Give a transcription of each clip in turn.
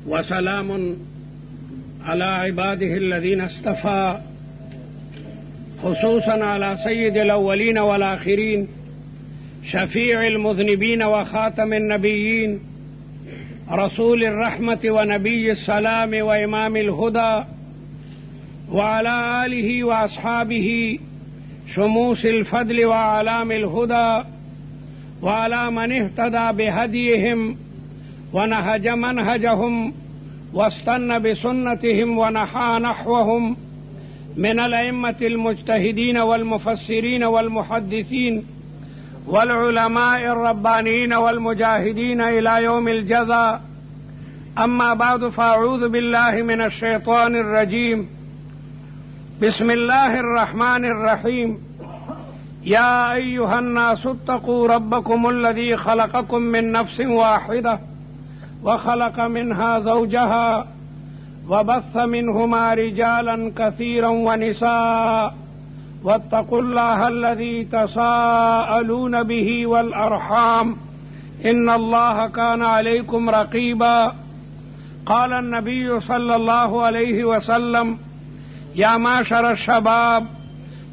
وسلام على عباده الذين اصطفى، خصوصا على سيد الأولين والآخرين شفيع المذنبين وخاتم النبيين رسول الرحمة ونبي السلام وإمام الهدى، وعلى آله وأصحابه شموس الفضل وأعلام الهدى، وعلى من اهتدى بهديهم ونهج منهجهم واستنى بسنتهم ونحى نحوهم من الأئمة المجتهدين والمفسرين والمحدثين والعلماء الربانيين والمجاهدين إلى يوم الجزاء. أما بعد، فأعوذ بالله من الشيطان الرجيم. بسم الله الرحمن الرحيم. يا أيها الناس اتقوا ربكم الذي خلقكم من نفس واحدة وخلق منها زوجها وبث منهما رجالا كثيرا ونساء، واتقوا الله الذي تساءلون به والأرحام إن الله كان عليكم رقيبا. قال النبي صلى الله عليه وسلم: يا معشر الشباب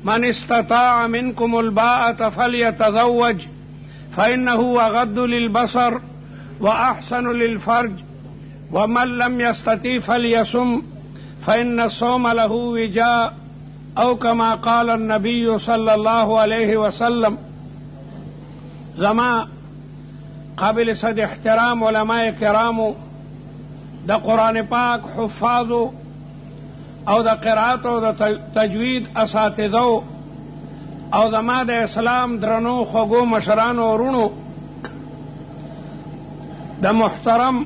من استطاع منكم الباءة فليتزوج فإنه أغض للبصر وأحسن للفرج، ومن لم يستطع فليصم فإن الصوم له وجاء، أو كما قال النبي صلى الله عليه وسلم. زما قابل صد احترام علماء کرامو، دا قرآن پاک حفاظو او دا قرآت او دا تجوید اساتذو او زما دا اسلام درنو خوگو مشرانو ورونو، دا محترم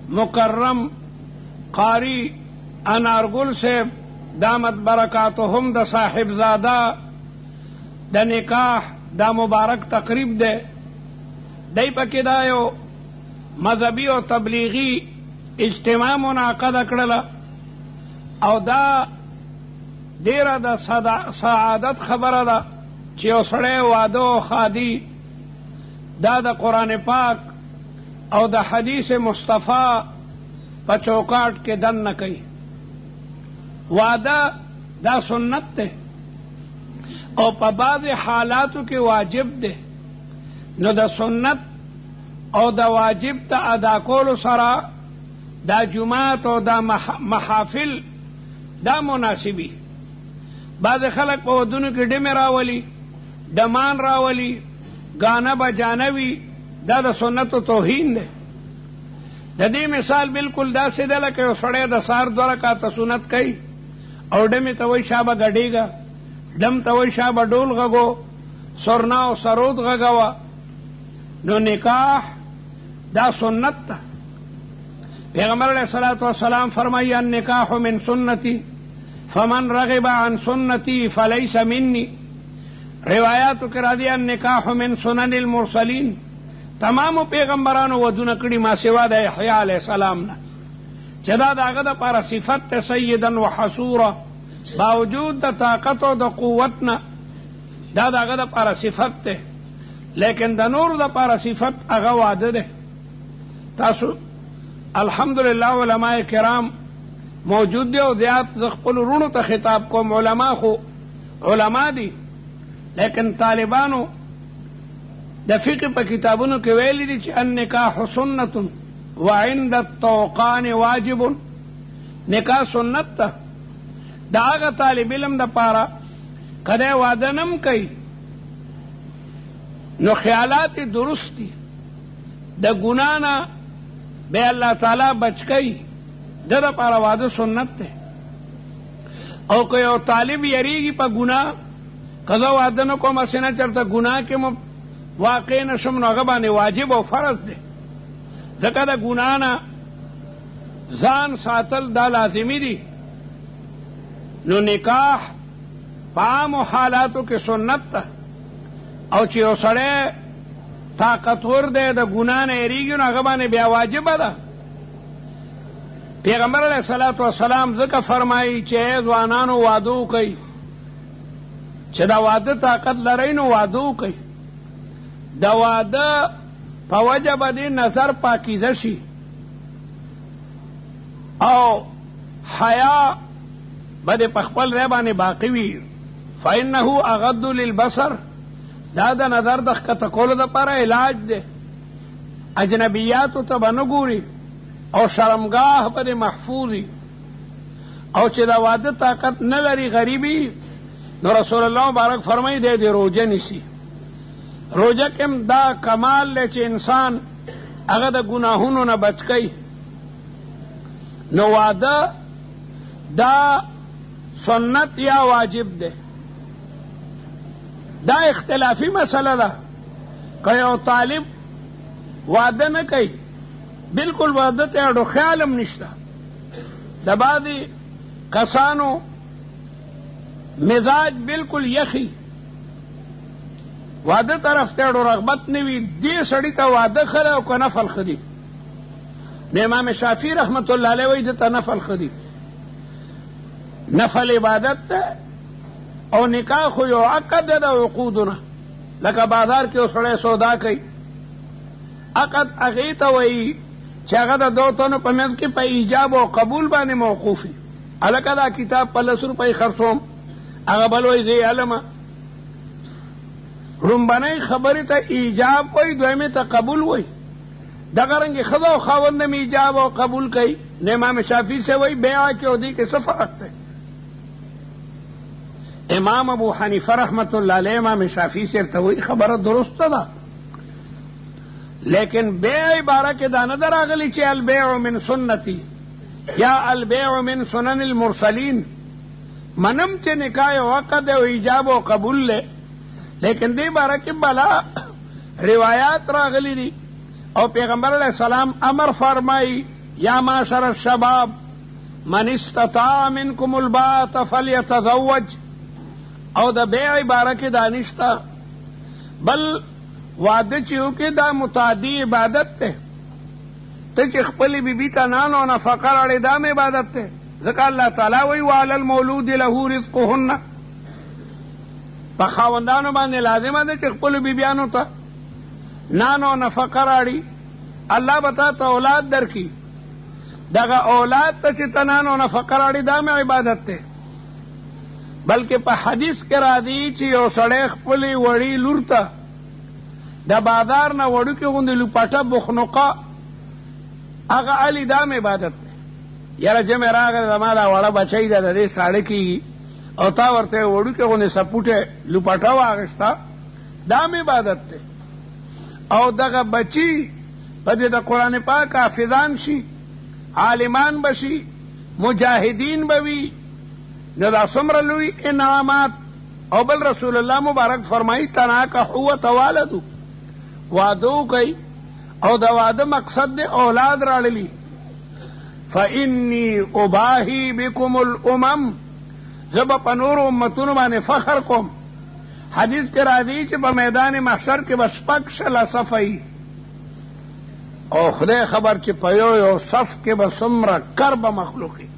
مکرم قاری انارگل سے دامت برکاتهم دا صاحب زادہ دا نکاح دا مبارک تقریب دے دی پکی دایو مذہبی و تبلیغی اجتماع منعقد اکڑلا او دا دیر دا سعادت خبر دا چیو سڑے وادو خادی دا قرآن پاک او دا حدیث مصطفیٰ پا چوکاٹ کے دن نہ کئی. وعدہ دا سنت دے او پا بعض حالاتو کے واجب دے، نو دا سنت او دا واجب تا ادا کولو سرا دا جماعت او دا محافل دا مناسبی. بعض خلق پا ودنو کی ڈم راولی، ڈمان راولی، گانا بجانوی، دا سنت و توہین دے. دا دی مثال بالکل دا سی دے لکے سڑے دا سار دو رکعت سنت کئی او ڈمی توی شابا گڑی گا، ڈم توی شابا ڈول غگو، سرنا و سرود غگوا. نو نکاح دا سنت تا. پیغمبر علیہ الصلوۃ والسلام فرمائی: النکاح من سنتی فمن رغب عن سنتی فلیس منی. روایاتو کرا دی النکاح من سنن المرسلین. تمام پیغمبرانو ودونه کړي ما سوا د یحیی علیہ السلام نه، چې دا داغه د پاره صفت ته سیدا وحصورا، باوجود د طاقت او د قوت نه دا داغه د پاره صفت ته، لیکن د نور د پاره صفت هغه واده ده. تاسو الحمدلله علماء کرام موجود دي او زیات ز خپل ورونو ته خطاب کوم. علما خو علما دي، لیکن طالبانو د فقه په کتابونو کې ویلي دي چې النکاح سنت وعند الطوقان واجب. نکاح سنت ته د هغه طالب علم د پاره کده واده نم کوي نو خیالات درست دي، د ګناه نه به الله تعالی بچ کوي، د پاره واده سنت ده. او که یو طالب یریږي په ګناه، کله واده نه کوم اسنه چرته ګناه کې واقع نشم، نو هغه باندې واجب او فرض دی. ځکه د ګناه نه ځان ساتل دا لازمی دی. نو نکاح په عامو حالاتو کې سنت ده، او چې یو سړی طاقتور دی د ګناه نه یریږي نو هغه باندې بیا واجبه ده. پیغمبر علیہ الصلوۃ والسلام ځکه فرمایي چې ځوانانو وادو کوي، چې دا واده طاقت لرئ نو وادو کوي. دا واده په وجه باندې نظر پاکیزه شي، او حیا بده په خپل ځای باندې باقی وي. فانه اغض للبصر، دا د نظر د ښکته کولو دپاره علاج دی. اجنبیاتو ته به نه ګوري او شرمګاه به محفوظي. او چې د واده طاقت نه لري غریبي، نو رسول الله مبارک فرمایي دی د روژه نیسي. روژه کې هم دا کمال دی چې انسان هغه د ګناهونو نه بچ کوي. نو واده دا سنت یا واجب دی، دا اختلافي مسله ده. که یو طالب واده نه کوي، بالکل واده ته اړو خیال هم نشته. د بعضې کسانو مزاج بالکل یخي، واده طرف ته اړو رغبت نه وي، دې سړي ته واده ښه دی او که نفل ښه دی. د امام شافعي رحمت الله علیه وایي دته نفل ښه دی. نفل عبادت ده او نکاح خو یو عقد ده د عقودونه، لکه بازار کې یو سړی سودا کوي، عقد هغې ته وایي چې هغه د دو تنو په منځ کې په ایجاب او قبول باندې موقوف وي. هلکه دا کتاب په 10 روپۍ خرڅوم، هغه بل وایي زه یې علمه. لومبنۍ خبرې ته ایجاب وایي، دویمې ته قبول وایي. دغه رنګې ښځه او خاوند هم ایجاب او قبول کوي. نه امام شافعي سے وایي بیعه کې او دې کې څه فرق دی؟ امام ابو حنیفه رحمت الله علیه امام شافعي سے ته وایي خبره درسته ده، لیکن بیع عباره کې دا نه ده راغلي چې البیع من سنتي یا البیع من سنن المرسلین. منم چې نکاح او عقد او ایجاب او قبول له، لیکن دې باره کې بلا روایات راغلي دي او پیغمبر علیہ السلام امر فرمائی یا معاشر الشباب من استطاع منکم الباءة فلیتزوج. او د بیع عباره کې دا نشته، بل واده چې وکړي دا متعدي عبادت دی. ته چې خپلې بیبي ته نان او نفقه راړې دا م عبادت دی، ځکه الله تعالی وایي وعلی المولود له رزقهن. په خاوندانو باندې لازمه ده چې خپلو بیبیانو ته نان او نفقه راړي. الله به تا ته اولاد درکړي، دغه اولاد ته چې ته نان او نفقه راړي دا م عبادت دی. بلکې په حدیث کې راځي چې یو سړی خپلې وړې لور ته د بازار نه وړوکې غوندې لوپټه بخنقه هغه علي دا م عبادت دی. یاره جمع راغلی زما دا وړه بچی ده د دې ساړه کېږي او تا ورته وړوکې غوندې سپوټې لوپټه واغېسته، دا م عبادت دی. او دغه بچی په دې د قرآن پاک حافظان شي، عالمان به شي، مجاهدین به وي، نو دا څومره لوی انعامات. او بل رسول الله مبارک فرمایي تناکحوا وتوالدوا، واده وکئ او د واده مقصد دی اولاد راړلي. فانی اباهی بکم الامم، زه به په نورو امتونو باندې فخر کوم. حدیث کې راځي چې په میدان محشر کې به شپږ شله صفه او خدای خبر چې په یو صف کې به څومره کربه مخلوقي.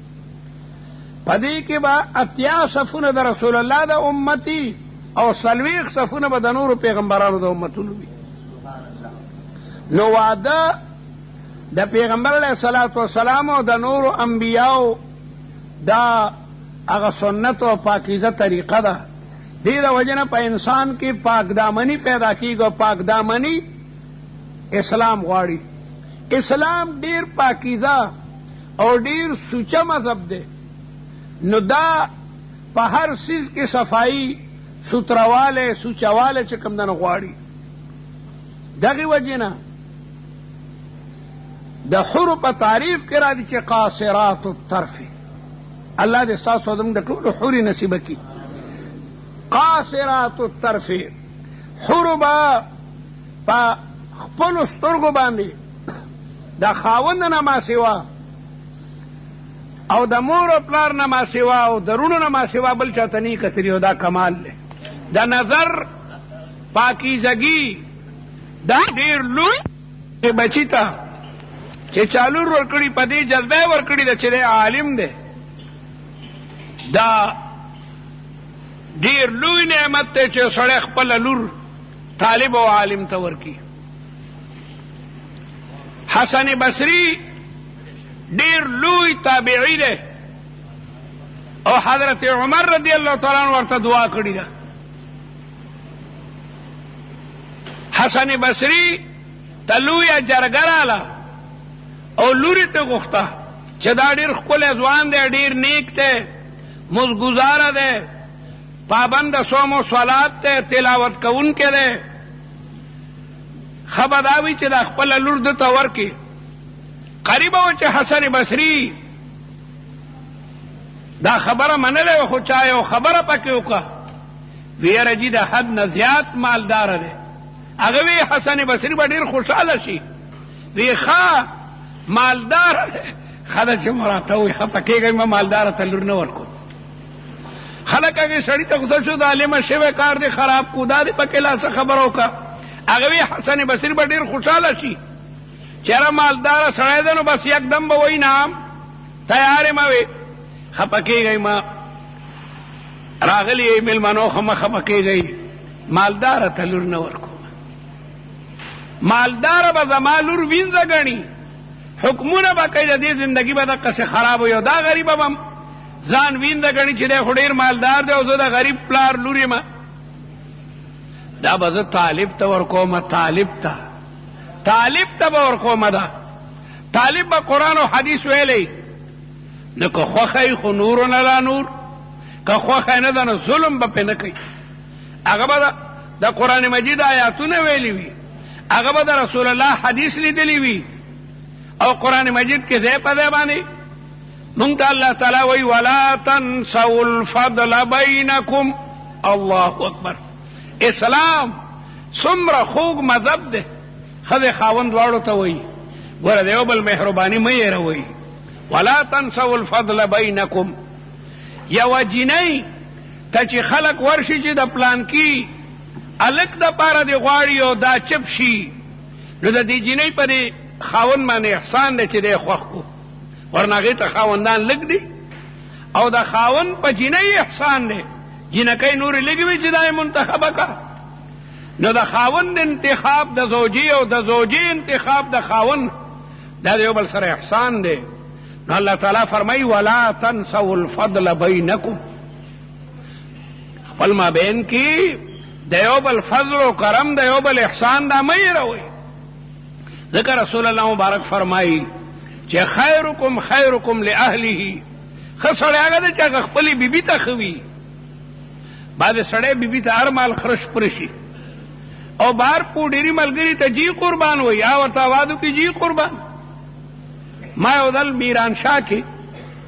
په دې کې به 80 صفونه د رسول الله د امتي او 40 صفونه به د نورو پیغمبرانو د امتونو وي. نو واده د پیغمبر علیه الصلاة والسلام او د نورو انبیاو دا هغه سنت او پاکیزه طریقه ده. دې د وجه نه په انسان کې پاک دامنی پیدا کېږي او پاک دامنی اسلام غواړي. اسلام ډیر پاکیزه او ډیر سوچه مذهب دی. نو دا په هر څیز کې صفائی سترواله سوچواله چې کوم دنه غواړي. دغه وجه نه د حور په تعریف کې راځي چې قاصرات الطرف. الله دې ستاسو د ټولو حوري نصیب کړي. قاصرات الطرف، حور به په خپلو سترګو باندې د خاوند نه ما سوا او د مور او پلار نه ما سوا او د رونو نه ما سوا بل چاته نه کتري. او دا کمال دی د نظر پاکیزګي. دا ډېر لوی بچی ته چې چالور ورکړي په دې جذبه ورکړي د چې عالم دی، دا ډېر لوی نعمت دی چې سړی خپله لور طالب او عالم ته ورکړي. حسن بصري ډیر لوی تابعی دی او حضرت عمر رضی الله تعالی عنہ ورته دعا کړې ده. حسن بصری ته لویه جرګه رااله او لوري ته غوښته چې دا ډیر ښکلی ځوان دی، ډیر نیک دی، مزګزاره دی، پابند صوم و صلات دی، تلاوت کوونکی دی. ښه به دا وي چې دا خپله لور ده ته ورکړي. قریبه وه چې حسن بصري دا خبره منلې وه، خو چا یو خبره پکې وکړه، وی یاره جي د حد نه زیات مالداره دی. هغه وی حسن بصري به ډېر خوشحاله شي. وی ښه مالداره دی. ښه ده چې ما راته ووایي خفه کېږئ ما مالداره ته لور نه ورکوم. خلک هغې سړي ته غوسه شو، د عالمه شوی کار دی خراب کو، دا دې پکې لا څه خبره وکړه. هغه وی حسن بصري به ډېر خوشحاله شي چې یاره مالداره سړی دی نو بس یکدم به وایي نام تیار یم وې خفه کېږئ ما راغلي مېلمنو خو مه خفه کېږئ مالداره ته لور نه ورکوم. مالداره به زما لور وینځه ګڼي، حکمونه به کوي، د دې زندګي به دقسې خراب وي او دا غریبه به ځان وینځه ګڼي چې دی خو ډېر مالدار دی او زه د غریب پلار لور یم. دا به زه طالب ته ورکوم، طالب ته به ورکوم. ده طالب به قرآن او حدیث ویلی نو که خوښه خو نور نه دا نور، که خوښه نه ده نو ظلم به پې نه کوي. هغه به د قرآن مجید آیاتونه ویلی وي، هغه به د رسول الله حدیث لیدلی وي او قرآن مجید کې ځای په ځای باندې مونږ ته الله تعالی وایي ولا تنسوا الفضل بینکم. الله اکبر. اسلام څومره خوږ مذهب دی. ښځې خاوند دواړو ته وایي ګوره د یو بل مهرباني مه هېروئ. ولا تنسوا الفضل بینکم. یوه جینۍ ته چې خلک ورشي چې د پلانکي الک دپاره دې غواړي او دا چپ شي نو د دې جینۍ په دې خاوند باندې احسان دی چې دی خوښ کو، ورنه هغې ته خاوندان لږ دي او د خاوند په جینۍ احسان دی. جینکۍ نورې لږې وي چې دا یې منتخبه که نو د خاوند انتخاب د زوجي او د زوجي انتخاب د خاوند دا د یو بل سره احسان دی. نو الله تعالی فرمایي ولا تنسوا الفضل بینکم. خپل مابین کې د یو بل فضل و کرم د یو بل احسان دا مه هېروئ. ځکه رسول الله مبارک فرمایي چې خیرکم خیرکم لاهله. ښه سړی هغه دی چې هغه خپلې بیبي ته ښه وي. بعضې سړی بیبي ته هر مال خرش پره شي او بهر پوډېري ملګري ته جی قربان وایي، یا ورته وادو کې جی قربان. ما یو ځل میرانشاه کې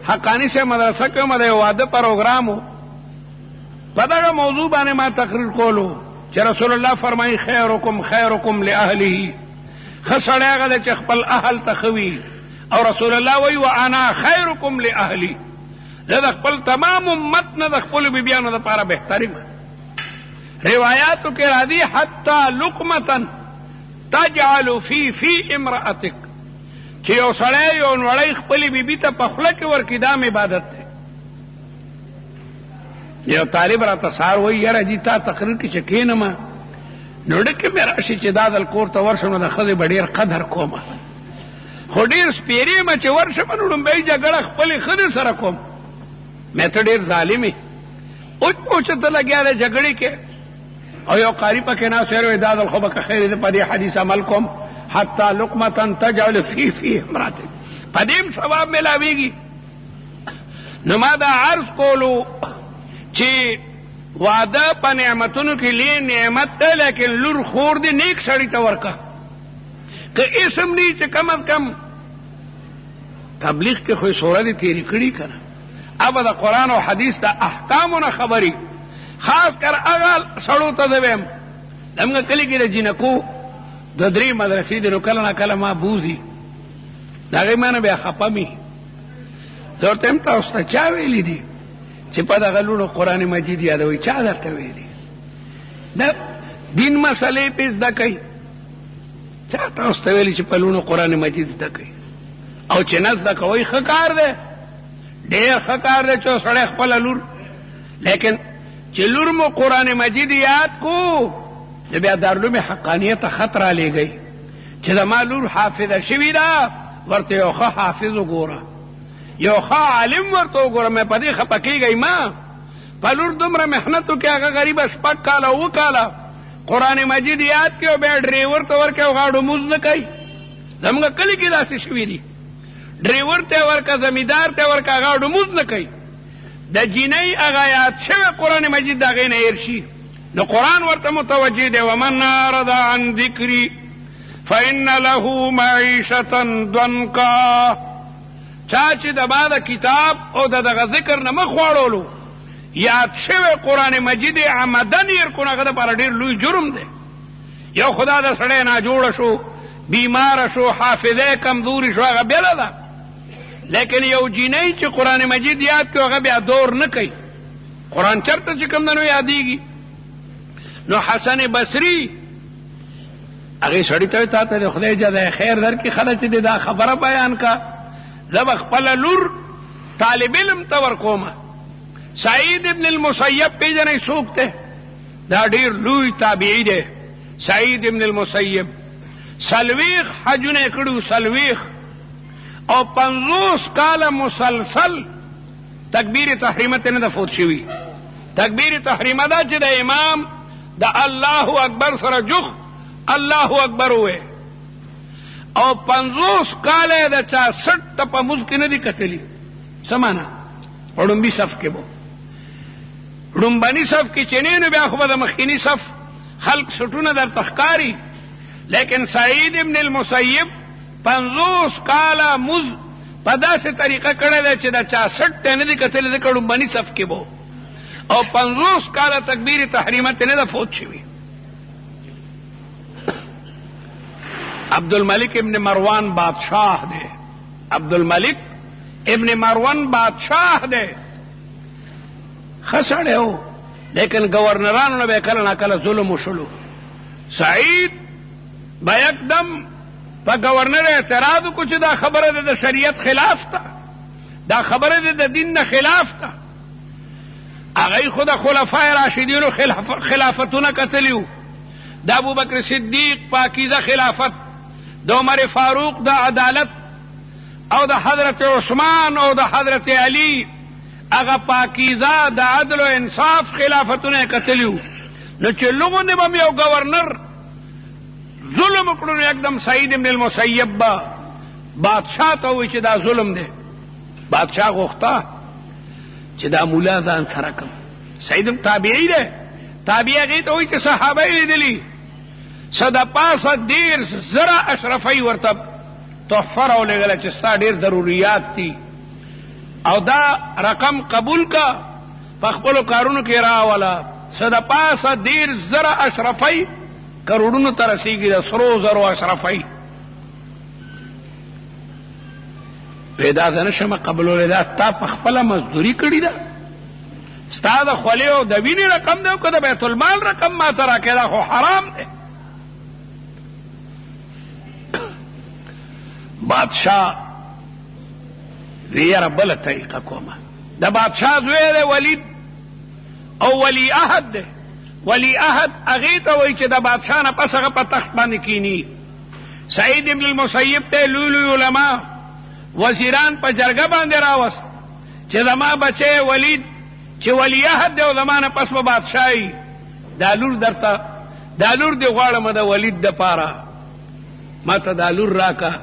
حقاني صاحب مدرسه کې وم، د یو واده پروګرام و، په دغه موضوع باندې ما تقریر کولو چې رسول الله فرمایي خیرکم خیرکم لاهله. ښه سړی هغه دی چې خپل اهل ته ښه وي او رسول الله وایي وانا خیرکم لاهلي. زه د خپل تمام امت نه د خپلو بیبیانو دپاره بهتر یم. روایاتو کې راځي حتی لقمة تجعل فی امرأتک، چې یو سړی یو نوړی خپلې بیبي ته په خوله کې ورکړي دا عبادت دی. یو طالب راته سهار وایي یاره جي تا تقریر کې چې کښېنم نو ډکې مې راشي چې دا ځل کور ته ورشم نو د ښځې به ډېر قدر کومه، خو ډېر سپېرې یم چې ورشم نو لومبۍ جګړه خپلې ښځې سره کوم. مې ته ډېر ظالم یې، اوچته لګیا دی جګړې کې. او یو قاري پکې ناست وی دا ځل خو به که خیر دی په دې حدیث عمل کوم حتی لقمة تجعل فی امرأتک، په دې هم ثواب میلاویږي. نو ما دا عرض کولو چې واده په نعمتونو کې لوی نعمت ده، لیکن لور خور دی نیک سړي ته ورکه. که اسم دی چې کم از کم تبلیغ کې خو یې سوره دې تېرې کړي که نه، ابه د قرآن او حدیث د احکامو نه خبري. خاص کر هغه سړو ته زه ویم زموږ کلي کې د جینکو د 3 مدرسې دي نو کله نه کله ما بوځي، د هغې ما نه بیا خفه مي. زه ورته یم تاسو ته چا ویلي دي چې په دغه لوڼو قرآن مجید یادوئ؟ چا درته ویلي؟ د دین مسلې پې زده کوئ. چا تاسو ته ویلي چې په لوڼو قرآن مجید زده کوئ؟ او چې نه زده کوئ ښه کار دی، ډېر ښه کار دی چې سړی خپله لور، لیکن چې لور مو قرآن مجید یاد کو نو بیا دارالعلوم حقانیه ته خط رالیږئ چې زما لور حافظه شوې ده ورته یو ښه حافظ وګوره، یو ښه عالم ورته وګوره. مې په دې خپه کېږئ ما په لور دومره محنت وکړې، هغه غریبه 6 کاله 7 کاله قرآن مجید یاد کړي او بیا ډریور ته ورکړي او غاړو موز نه کوي. زموږ کلي کې داسې شوي دي، ډریور ته ورکړه، زمیندار ته ورکړه، غاړو موز نه کوي. د جینۍ هغه یاد شوی قرآن مجید د هغې نه هېر شي. نو قرآن ورته متوجه دی، ومن اعرض عن ذکري فإن له معیشة ضنکا. چا چې د ما د کتاب او د دغه ذکر نه مخ واړولو، یاد شوی قرآن مجید عمدن هېر کړو، هغه دپاره ډېر لوی جرم دی. یو خدا د سړی ناجوړه شو، بیماره شو، حافظه کمزوري شو، هغه بېله ده. لیکن یو جینۍ چې قرآن مجید یاد کړو هغه بیا دور نه کوي. قرآن چرته چې کوم نه یادېږي. نو حسن بصري هغې سړي ته تا ته د خدای جزای خیر درکړي، ښه ده چې دې دا خبره بیان کا، زه به خپله لور طالب علم ته ورکومه. سعید ابن المسیب پیژنئ څوک دی؟ دا ډېر لوی تابعي دی. سعید ابن المسیب 40 حجونه یې کړي، 40 او 50 کاله مسلسل تکبیر تحریمه ته نه ده فوت شوي. تکبیر تحریمه ده چې د امام د الله اکبر سره جخ الله اکبر وې، او 50 کاله د چا سټ ته په مونځ کې نه دي کتلي. څه معنا؟ په ړومبي صف کې به ړومبني صف کې چې نه نو بیا خو به د مخکیني صف خلق سټونه درته ښکاري. لیکن سعید ابن المسیب 50 کاله مونځ په داسې طریقه کړی دی چې د چا سټ ته نه دي کتلي، ځکه ړومبني صف کې به او 50 کاله تکبیر تحریمه ته نه ده فوت شوي. عبدالملک ابن مروان بادشاہ دے، عبدالملک ابن مروان بادشاہ دے، خسڑے ہو، لیکن گورنرانو نے بے کل نہ کل ظلم وشلو. سعید با یکدم پا گورنر اعتراض کچھ دا خبر دے دا شریعت خلاف تا، دا خبر دے دا دین نا خلاف تا. آغای خدا خلفاء راشدین خلافتونا کتلیو، دا ابو بکر صدیق پاکیزہ خلافت، د عمر فاروق د عدالت، او د حضرت عثمان او د حضرت علی هغه پاکیزه د عدل او انصاف خلافتونه کتلیو. نو چې لوګونه به یو گورنر ظلم وکړو، یکدم سعید ابن المسیب بادشاہ ته وایي چې دا ظلم دی. بادشاہ غوښته چې دا مولا ځان سره کم. سعید تابعی دی، تابعی هغې ته وایي چې صحابه یې لیدلي، صد پاسه 10,000 اشرفی ورته تحفه راولېږله چې ستا ډېر ضروریات دي، او دا رقم قبول کا، په خپلو کارونو کې راوله. صد پاسه 10,000 اشرفی کروڑونو ته رسېږي، د سرو زرو اشرفی. وی دا زه نشم قبلولی، دا ستا په خپله مزدوري کړې ده، ستا د خولې او د وینې رقم دی او که د بیت المال رقم ما ته راکړې، دا خو حرام دی. بادشاہ ویره بله طریقه کومه. د بادشاہ زوی دی ولید، او ولی عهد دی. ولی عهد هغې ته وایي چې د بادشاہ نه پس هغه په تخت باندې کینی. سعید ابن المسیب ته لوی لوی علما وزیران په جرګه باندې راوست چې زما بچی ولید چې ولی عهد دی او زما نه پس به بادشاهي، دا لور درته، دا لور دې غواړم د ولید دپاره، ما ته دا لور راکه.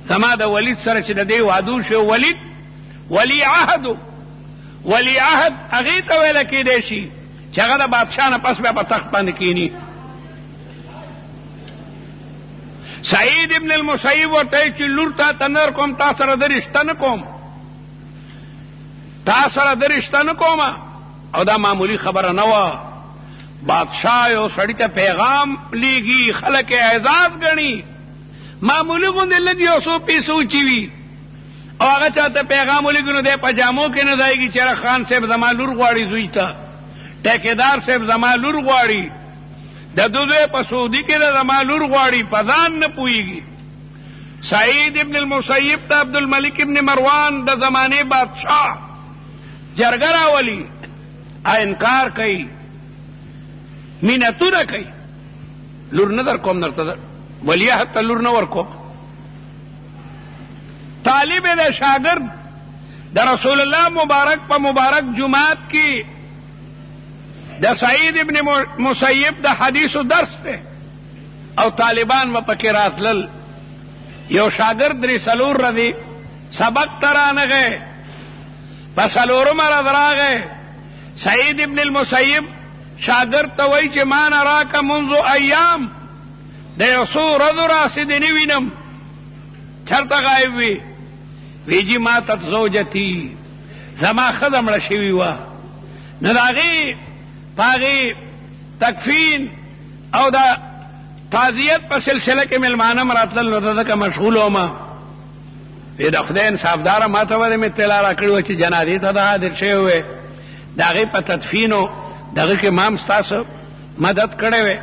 زما د ولید سره چې د دې وعدو شو، ولید ولی عهد، ولی عهد هغې ته ویله کېدی شي چې هغه د بادشاه نه پس بیا په تخت باندې کینی. سعید ابن المسیب ورته چې لور تا ته نه درکوم، تا سره د رشته نه کوم، تا سره د رشته نه کومه. او دا معمولی خبره نه وه. بادشاه یو سړي ته پیغام لیږي، خلک یې اعزاز ګڼي، معمولی غوندې لږ یو څو پیسو چې وي، او هغه چاته پیغام ولیږي نو دی په جامو کې نه ځایږي چې خان صاحب زما لور غواړي زوی ته، ټیکېدار صاحب زما لور غواړي، د دوی په سعودي کې د زما لور غواړي، په ځان نه پوهېږي. سعید ابن المسیب ته عبدالملک ابن مروان د زمانې بادشاہ جرګه راولي، انکار کوي، مینتونه کوي، لور نه در کوم، درته ولی عهد ته لور نه ورکوم. طالب د شاگرد د رسول الله مبارک په مبارک جماعت کې د سعید ابن مسیب د حدیثو درس ته او طالبان و پکې راتلل. یو شاگرد درې څلور ردی سبق ترانغه پس الورم راغه. سعید ابن المسیب شاگرد ته وایي چې ما نراک منذ ایام د یو څو ورځو راسېدنې وینم. چرته غایب وي؟ ویجی ماتت زوجتی، زما ښځه مړه شوې وه. نو د هغې په هغې تکفین او د تعزیت په سلسله کې مېلمانه م راتلل، نو د ځکه مشغول ومه. وی د خدای انصافداره ما ته ولې مې اطلاع را کړې وه چې جنازې ته د حاضر شوی وې. د هغې په تدفینو دغه کې ما هم ستاسو مدد کړی وی.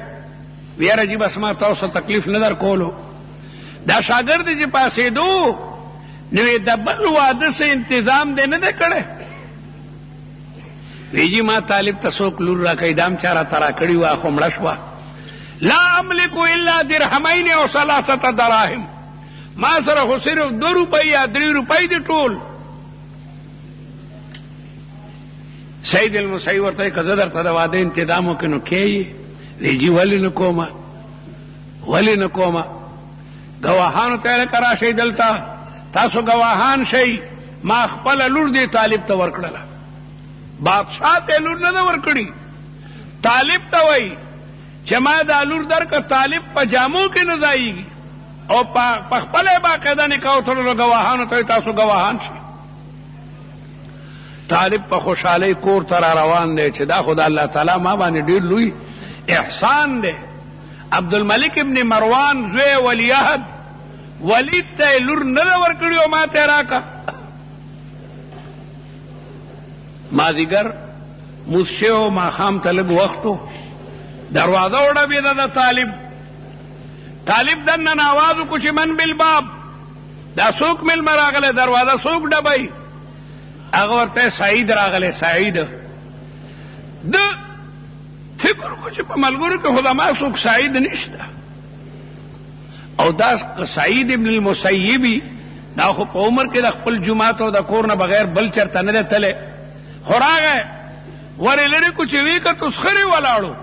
ویره جي بس ما تاسو تکلیف نه در کولو. دا شاګرد چې پاسېدو نو یې د بل واده څه انتظام دی نه دی کړی. ویجی ما طالب ته څوک لور را کوي، دا هم چا راته را کړي وه خو مړه شوه. لا املک الا درهمین او 3 دراهم، ما سره خو صرف 2 روپۍ یا 3 روپۍ دي ټول. سید المسیب ورته که زه درته د واده انتظام وکړو نو کیې؟ ویجی ولې نه کومه، ولې نه کومه. گواهانو ته لکه راشئ دلته، تاسو گواهان شئ. ما خپله لور دې طالب ته ورکړله. بادشاہ ته لور نه ده ورکړي، طالب ته وایي چې ما دا لور درکه، طالب په جامو کې نه ځایږي او په خپله باقاعده نکاح وتړلو. گواهانو ته تاسو گواهان شئ. طالب په خوشحالۍ کور ته را روان دی چې دا خو د الله تعالی ما باندې ډېر لوی احسان دی. عبدالملک ابن مروان زوی ولیعهد ولید ته لور نه ده ورکړې او ما ته راکه. مازدیګر موس شوی ماښام ته لږ وخت و، دروازه وډبېده د طالب دننه آواز وکړو چې من بالباب، دا څوک مېلمه راغلی، دروازه څوک ډبوي؟ هغه ورته سعید راغلی. سعید د فکر وکړو چې په ملګرو کې خو زما څوک سعید نشته، او دا سعید ابن المسیبي دا خو په عمر کې د خپل جماعت او د کور نه بغیر بل چرته نه دی تللی. خو راغی ورې لرې کو چې وی که تسخرې ولاړو.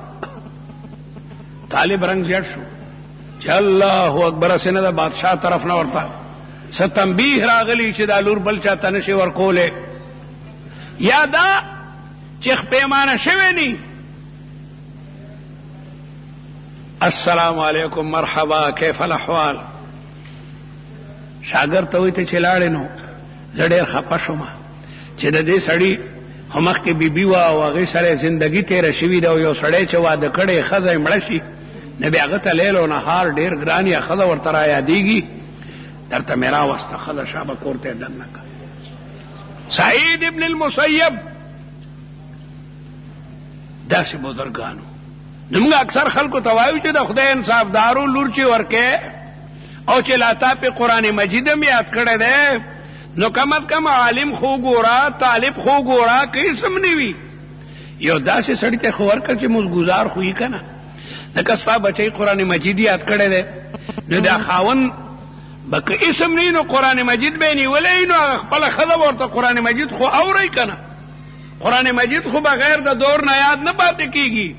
طالب رنګ زیړ شو چې الله اکبر، هسې نه د بادشاه طرف نه ورته څه تنبیه راغلی چې دا لور بل چاته نشي ورکولی، یا دا چې پیمانه شوی نی. السلام علیکم مرحبا کیف الاحوال. شاګرد ته وایي ته چې لاړې نو زه ډېر خفه شوم چې د دې سړي خو مخکې بیبي وه او هغې سره زندګي تېره شوي ده، او یو سړی چې واده کړی ښځه یې مړه شي نو بیا هغه ته لیل و نهار ډېر ګران یا ښځه ورته را یادېږي. درته مې راوسته ښځه شابه کور ته یې دننه کړه. سعید ابن المسیب داسې بزرګانو. نو موږ اکثر خلکو ته وایو چې د خدای انصافدارو لور چې ورکې او چې لا تا په قرآن مجید هم یاد کړی دی، نو کم از کم عالم خو ګوره، طالب خو ګوره، که اسم نه وي. یو داسې سړي ته خو ورکړه چې مزګزار خو یې که نه. لکه ستا بچی قرآن مجید یاد کړی دی، نو دا خاوند به که اسم نه نو قرآن مجید به یې نیولی، نو هغه خپله ښځه به ورته قرآن مجید خو اورئ که نه. قرآن مجید خو بغیر د دور نه یاد نه پاتې کېږي.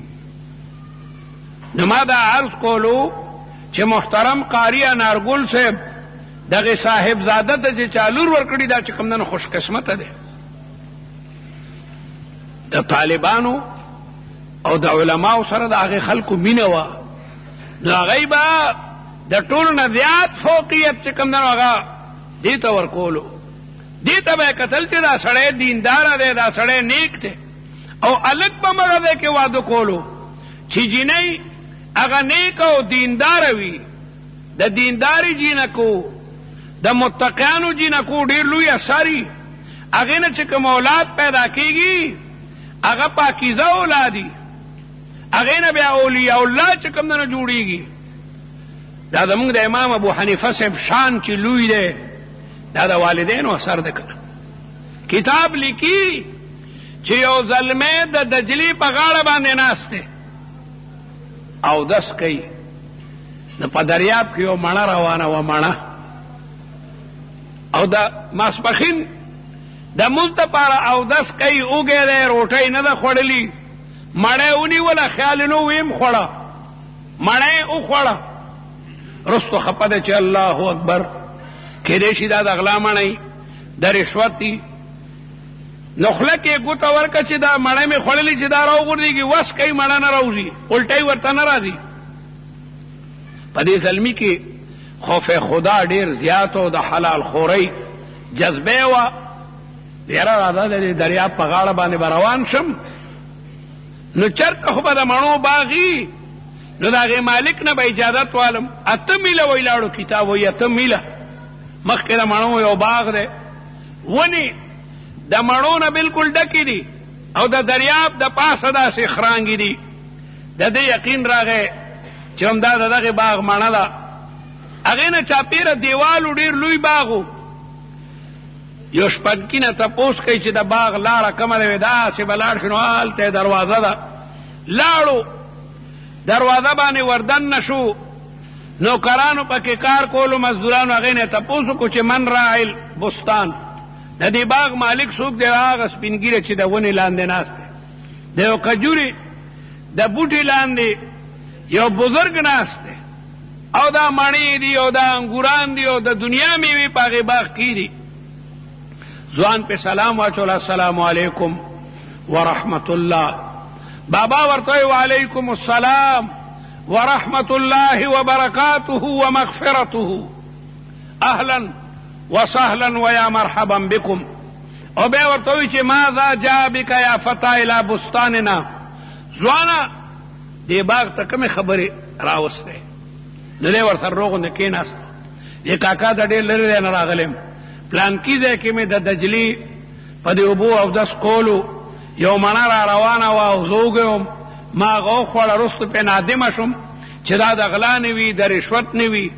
نو ما دا عرض کولو چې محترم قاری انارګل صاحب دغه صاحب زاده ته چې چا لور ورکړي دا چې کوم خوش قسمته دی. د طالبانو او د علماو سره د هغې خلکو مینه وه، نو هغوی به د ټولو نه زیات فوقیت چې کوم هغه دې ته ورکولو. دې ته به یې کتل چې دا سړی دینداره دی، دا سړی نیک دی، او هلک به مغه دی کې واده کولو چې جینۍ هغه نیک او دینداره وي. د دینداري جینکو د متقیانو جینکو ډېر لوی اثر وي. هغې نه چې کوم اولاد پیدا کېږي هغه پاکیزه اولادي، هغې نه بیا اولیاء الله چې کوم نه جوړېږي. دا زمونږ د امام ابو حنیفه صاحب شان چې لوی دی، دا د والدینو اثر دی کنه. کتاب لیکي چې یو زلمی د دجلي په غاړه باندې ناست دی او دس کوي، نو په دریاب کې یو مڼه روانه وه. مڼه او د ماسپخین د مونځ دپاره اودس کوي اوږی دی روټۍ نه ده خوړلي مړی ونیوله خیال نو ویم خوړه مړی وخوړه رستو خپه ده چې الله اکبر کیدای شي دا د غلا مړی د رشوت دي نو خوله کې ګوته ورکړه چې دا مړی مې خوړلي چې دا راوغورځېږي وس کوي مړه نه راوځي الټۍ ورته نه راځي په دې زلمي کې خوف خدا ډېر زیات و د حلال خورۍ جذبه وه یاره راځه د دریاب په غاړه باندې به روان شم نو چرته خو به د مڼو باغي نو د هغې مالک نه به اجازت والم 8 میله وی لاړو کتاب وی 8 میله مخکې د مڼو یو باغ دی ونې د مڼو نه بالکل ډکې دي او د دریاب د پاسه داسې خرانګې دي د دې یقین راغی چې همدا د دغې باغ مڼه ده هغې نه چاپېره دیوالو ډېر لوی باغ و یو شپږکي نه تپوس کوي چې د باغ لاړه کومه ده وې داسې به لاړ شو نو هلته دروازه ده لاړو دروازه باندې وردن نه شو نوکرانو پکې کار کولو مزدورانو هغې نه تپوس وکړو چې من راعل بستان د دې باغ مالک څوک دی هغه سپین ږیره چې د ونې لاندې ناست دی د یو کجوري د بوټي لاندې یو بزرګ ناست دی او دا مڼې دي او دا انګوران دي او د دنیا میوې په هغې باغ کې دي ځوان پې سلام واچوله السلام علیکم ورحمت الله بابا ورته وعلیکم السلام ورحمت الله وبرکاته ومغفرته اهلا وسهلا ويا مرحبا بكم او بیا ورته وی چې ماذا جاء بك يا فتى الى بستاننا ځوانه دې باغ ته کومې خبرې راوستې نو دی ورسره روغونده کېناست دې کاکا د ډېر لرې دی نه راغلم پلانکي ځای کې مې د دجلي په دې اوبو اودس کولو یو مڼه را روانه وه او زه وږی وم ما هغه وخوړه وروستو پې نادمه شوم چې دا د غلا نه وي د رشوت نه وي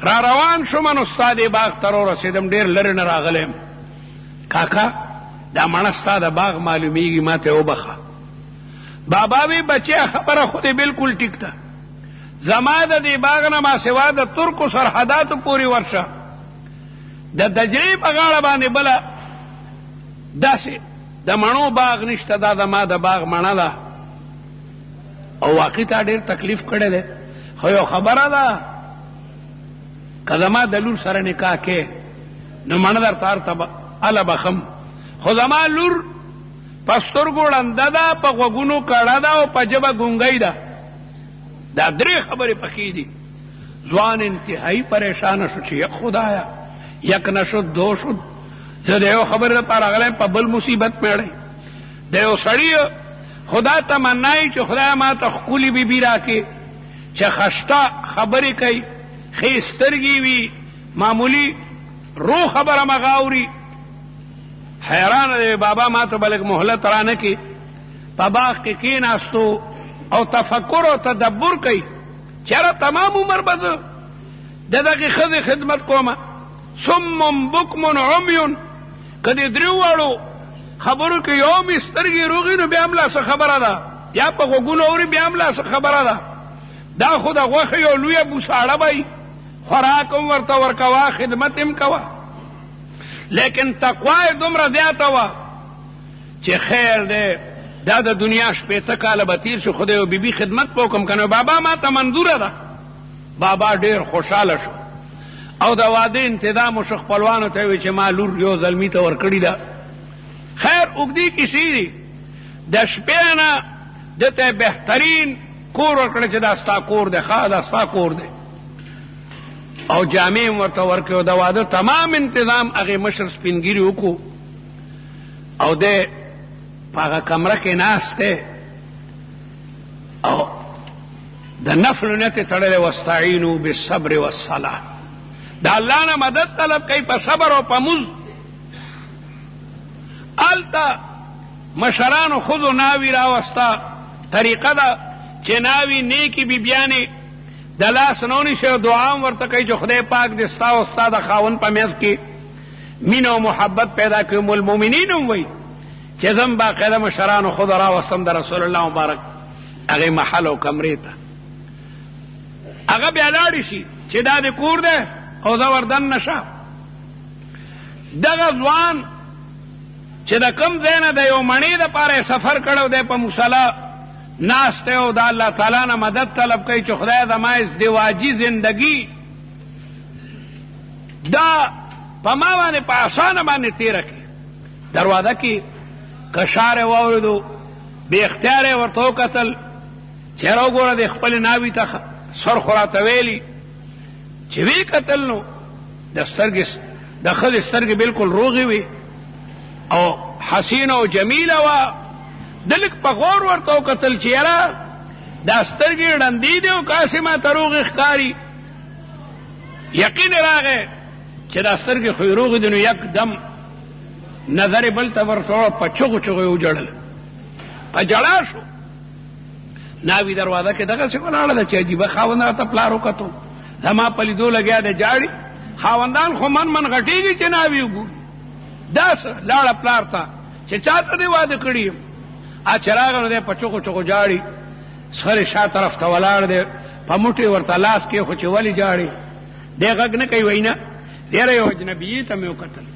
را روان شوم نو ستا دې باغ ته راورسېدم ډېر لرې نه راغلی یم کاکا دا مڼه ستا د باغ معلومیږي ما ته وبخه بابا وی بچیا خبره خو دې بالکل ټیک ده زما د دې باغ نه ما سوا د ترکو سرحداتو پورې ورشه د دجلې په غاړه باندې بله داسې د مڼو باغ نشته دا زما د باغ مڼه ده او واقع تا ډېر تکلیف کړی دی خو یو خبره ده که زما د لور سره نکاح کې نو مڼه درته هلته هله بخم خو زما لور په سترګو ړنده ده په غوږونو کړه ده او په ژبه ګونګۍ ده دا 3 خبرې پکې دي ځوان انتهایی پریشانه شو چې یک خدایا یک نشد دو شد زه د یو خبرې دپاره راغلی په بل مصیبت میړی د یو سړي خدا تمنای چې خدای ما ته ښکلې بیبي راکړي چې خشته خبرې کوي ښې سترګې وي معمولي رو خبره مغه اوري حیرانه دی بابا ما ته به لږ مهلت رانه کړي په باغ کې کېناستو او تفکر او تدبر کوي چېره تمام عمر به زه د دغې ښځې خدمت کومه صم بکم عمي که دې 3 واړو خبرو کې یو مې سترګې روغې نو بیا هم لا څه خبره ده یا په غوږونو اوري بیا هم لا څه خبره ده دا خو د غوښې یو لویه بوساړه به خوراک هم ورته ورکوه خدمت هم کوه لیکن تقوا یې دومره زیاته وه چې خیر دی دا د دنیا 80 کاله به تیر شو خدای یو بیبي خدمت به وکړم که نه بابا ما ته منظوره ده بابا ډېر خوشحاله شو او د واده انتظام وشو خپلوانو ته وی چې ما لور یو زلمي ته ورکړې ده خیر اوږدې کیسې دي د شپې نه ده ته بهترین کور ورکړی چې دا ستا کور دی ښه دا ستا کور دی او جامې هم ورته ورکړې او د واده تمام انتظام هغې مشر سپینګیري وکړو او دی په هغه کمره کې ناست دی او د نفلو نیت یې تړلی واستعینو بالصبر والصلاه د الله نه مدد طلب کوي په صبر او په مز هلته مشرانو ښځو ناوي راوسته طریقه ده چې ناوي نیکې بیبیانې د لاس نه ونیسي او دعا هم ورته کوي چې خدای پاک دې ستا او ستا د خاوند په منځ کې مینه او محبت پیدا کړي المؤمنین هم وایي چې زم باقاعده مشرانو ښځو راوستم د رسول الله مبارک هغې محل او کمرې ته هغه بیا لاړې شي چې دا د کور دی او زه وردن نشه دغه ځوان چې د کم ځای نه د یو مڼې دپاره سفر کړی دی په مصله ناست دی او د الله تعالی نه مدد طلب کوي چې خدای زما ازدواجي زندگی دا په ما باندې په اسانه باندې تېره کړي. دروازه کې کشار یې واورېدو، بې اختیار یې ورته وکتل چې یاره وګوره د خپلې ناوې ته سر خو راته ویلي چې ویې کتل نو د ښځې سترګې بلکل روغې وې او حسینه او جمیله وه. د لږ په غور ورته وکتل چې یاره دا سترګې ړندې دي او کاسې ماته روغې ښکاري. یقین راغی چې دا سترګې خو یې روغې دي نو یکدم نظر بل ته ورته په چغو چغو یې وجړل، په جړا شو. ناوی دروازه کې دغسې ولاړه ده چې عجیبه خاوند راته پلار وکتو، زما په لیدو لګیا دی جاړي. خاوندان خو من غټېږي چې ناوی وګوري. داسې لاړه پلار ته چې چاته دې واده کړي یم. چې راغی نو دی په چغو چغو جاړي، سخرې شا طرف ته ولاړ دی، په موټې ورته لاس کېښو چې ولې جاړي. دی غږ نه کوي، وایي نه ډېره یو اجنبیې ته مې وکتل.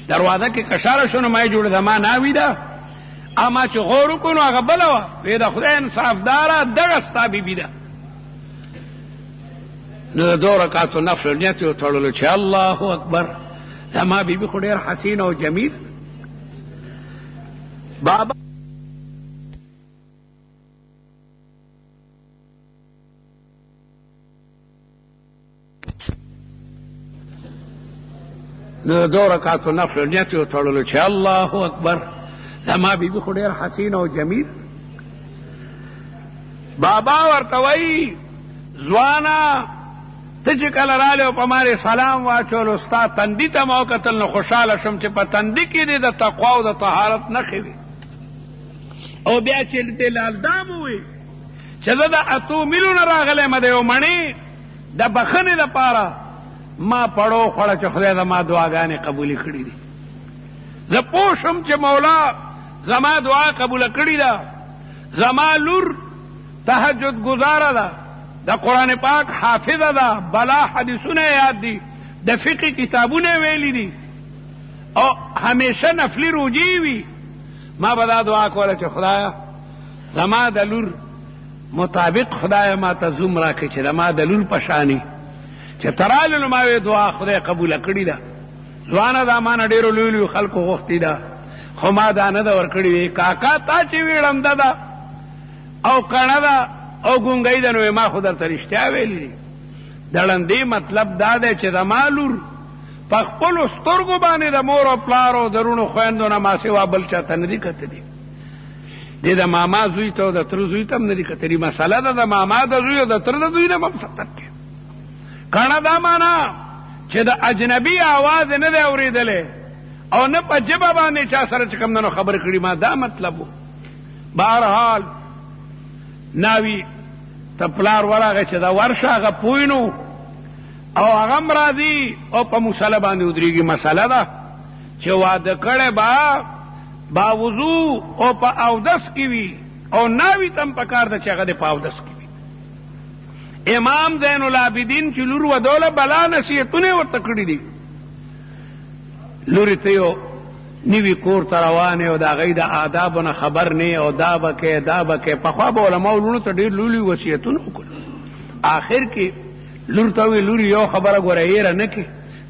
دروازه کې کشاره شو نو ما یې جوړه زما ناوی ده. اما چې غور وکړو نو هغه بله وه، وی د خدای انصافداره دغه ستا بیبي ده. نو د 2 رکعاتو نفل نیت یې وتړلو چې الله اکبر، زما بیبي خو ډېر حسین او جمیل. بابا نو د 2 رکعاتو نفل نیت یې وتړلو چې الله اکبر، زما بیبي خو ډېر حسین او جمیل. بابا ورته وایي ځوانه ته چې کله رالی او په مارې سلام واچولو ستا تندي ته ما وکتل نو خوشحاله شم چې په تندي کې دې د تقوا او د طهارت نښې وي. او بیا چې دې لالدام ووي چې زه د 8 میلو نه راغلی یم د یو مڼې د بخښنې دپاره، ما پړو خوړه چې خدای زما دعاګانې قبولې کړي دي. زه پوه شم چې مولا زما دعا قبوله کړې ده. زما لور تهجد گزاره ده، د قرآن پاک حافظه ده، بلا حدیثونه یاد دي، د فقه کتابونه ویلي دي او همیشه نفلی روجی وي. ما به دا دعا کوله چې خدایا زما د لور مطابق خدایا ما ته زوم راکړي چې زما د لور په شانې چې ترالو نو ما وی دعا خدای قبوله کړې ده. ځوانه دا ما نه ډېرو لوی لوی خلکو غوښتې ده خو ما دا نه ده ورکړې وي. کاکا تا چې وی ړنده ده او کڼه ده او ګونګۍ ده نو ما خو درته رښتیا ویلي دي. د ړندې مطلب دا دی چې زما لور په خپلو سترګو باندې د مور او پلار او درونو خویندو نه ما سوا بل چاته نه دي کتلي. دې د ماما زوی ته او د تره زوی ته هم نه دي کتلي. مسله ده د ماما د زوی او د تره د زوی نه به هم ستر کې. کڼه دا معنا چې د اجنبي آواز نه دی اورېدلی او نه په ژبه باندې چا سره چې کوم نه خبرې کړي، ما دا مطلب و. بهرحال ناوی ته پلار ورغی چې دا ورشه هغه پوی نو او هغه هم راځي او په مصله باندې ودرېږي. مسله ده چې واده کړی با وضو او په اودس کې وي او ناوی ته هم پکار ده چې هغه د په اودس کې وي. امام زین العابدین چې لور ودوله بلا نصیحتونه ورته کړي دي. لورې ته یو نوي کور ته روانې او د هغوی د آدابو نه خبر نه او دا به کې دا به کې. پخوا به علماو لورو ته ډېر لوی لوی وصیتونه وکړل. آخر کې لور ته وی لورې یو خبره ګوره هېره نه کړې،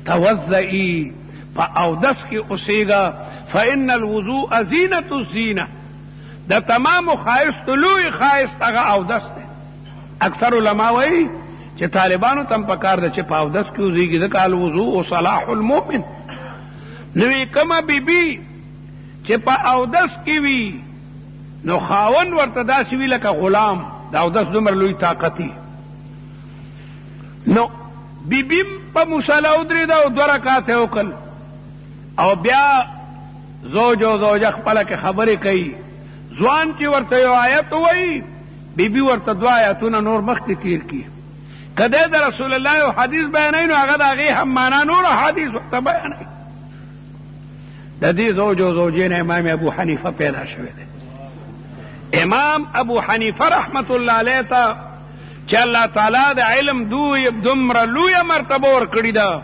توضئي په اودس کې اوسېږه، فإن الوضوء زینة الزینه. د تمامو ښایستو لوی ښایست هغه اودس دی. اکثر علما وایي چې طالبانو ته هم پکار ده چې په اودس کې اوسېږي، ځکه الوضوء صلاح المؤمن. نوې کومه بیبي چې په اودس کې وي نو خاوند ورته داسې وي لکه غلام، د اودس دومره لوی طاقتي. نو بیبیم په مصله ودرېده او 2 رکعات یې وکړل او بیا زوج او زوجه خپله کې خبرې کوي. ځوان چې ورته یو آیت ووایي بیبي ورته 2 آیتونه نور مخکې تیر کړي. که دی د رسول الله یو حدیث بیانوي نو هغه د هغې هم معنا نور حدیث ورته بیانوي. د دې زوج او زوجې نه امام ابو حنیفه پیدا شوی دی. امام ابو حنیفه رحمت الله علیه ته چې الله تعالی د علم دومره لویه مرتبه ورکړې ده،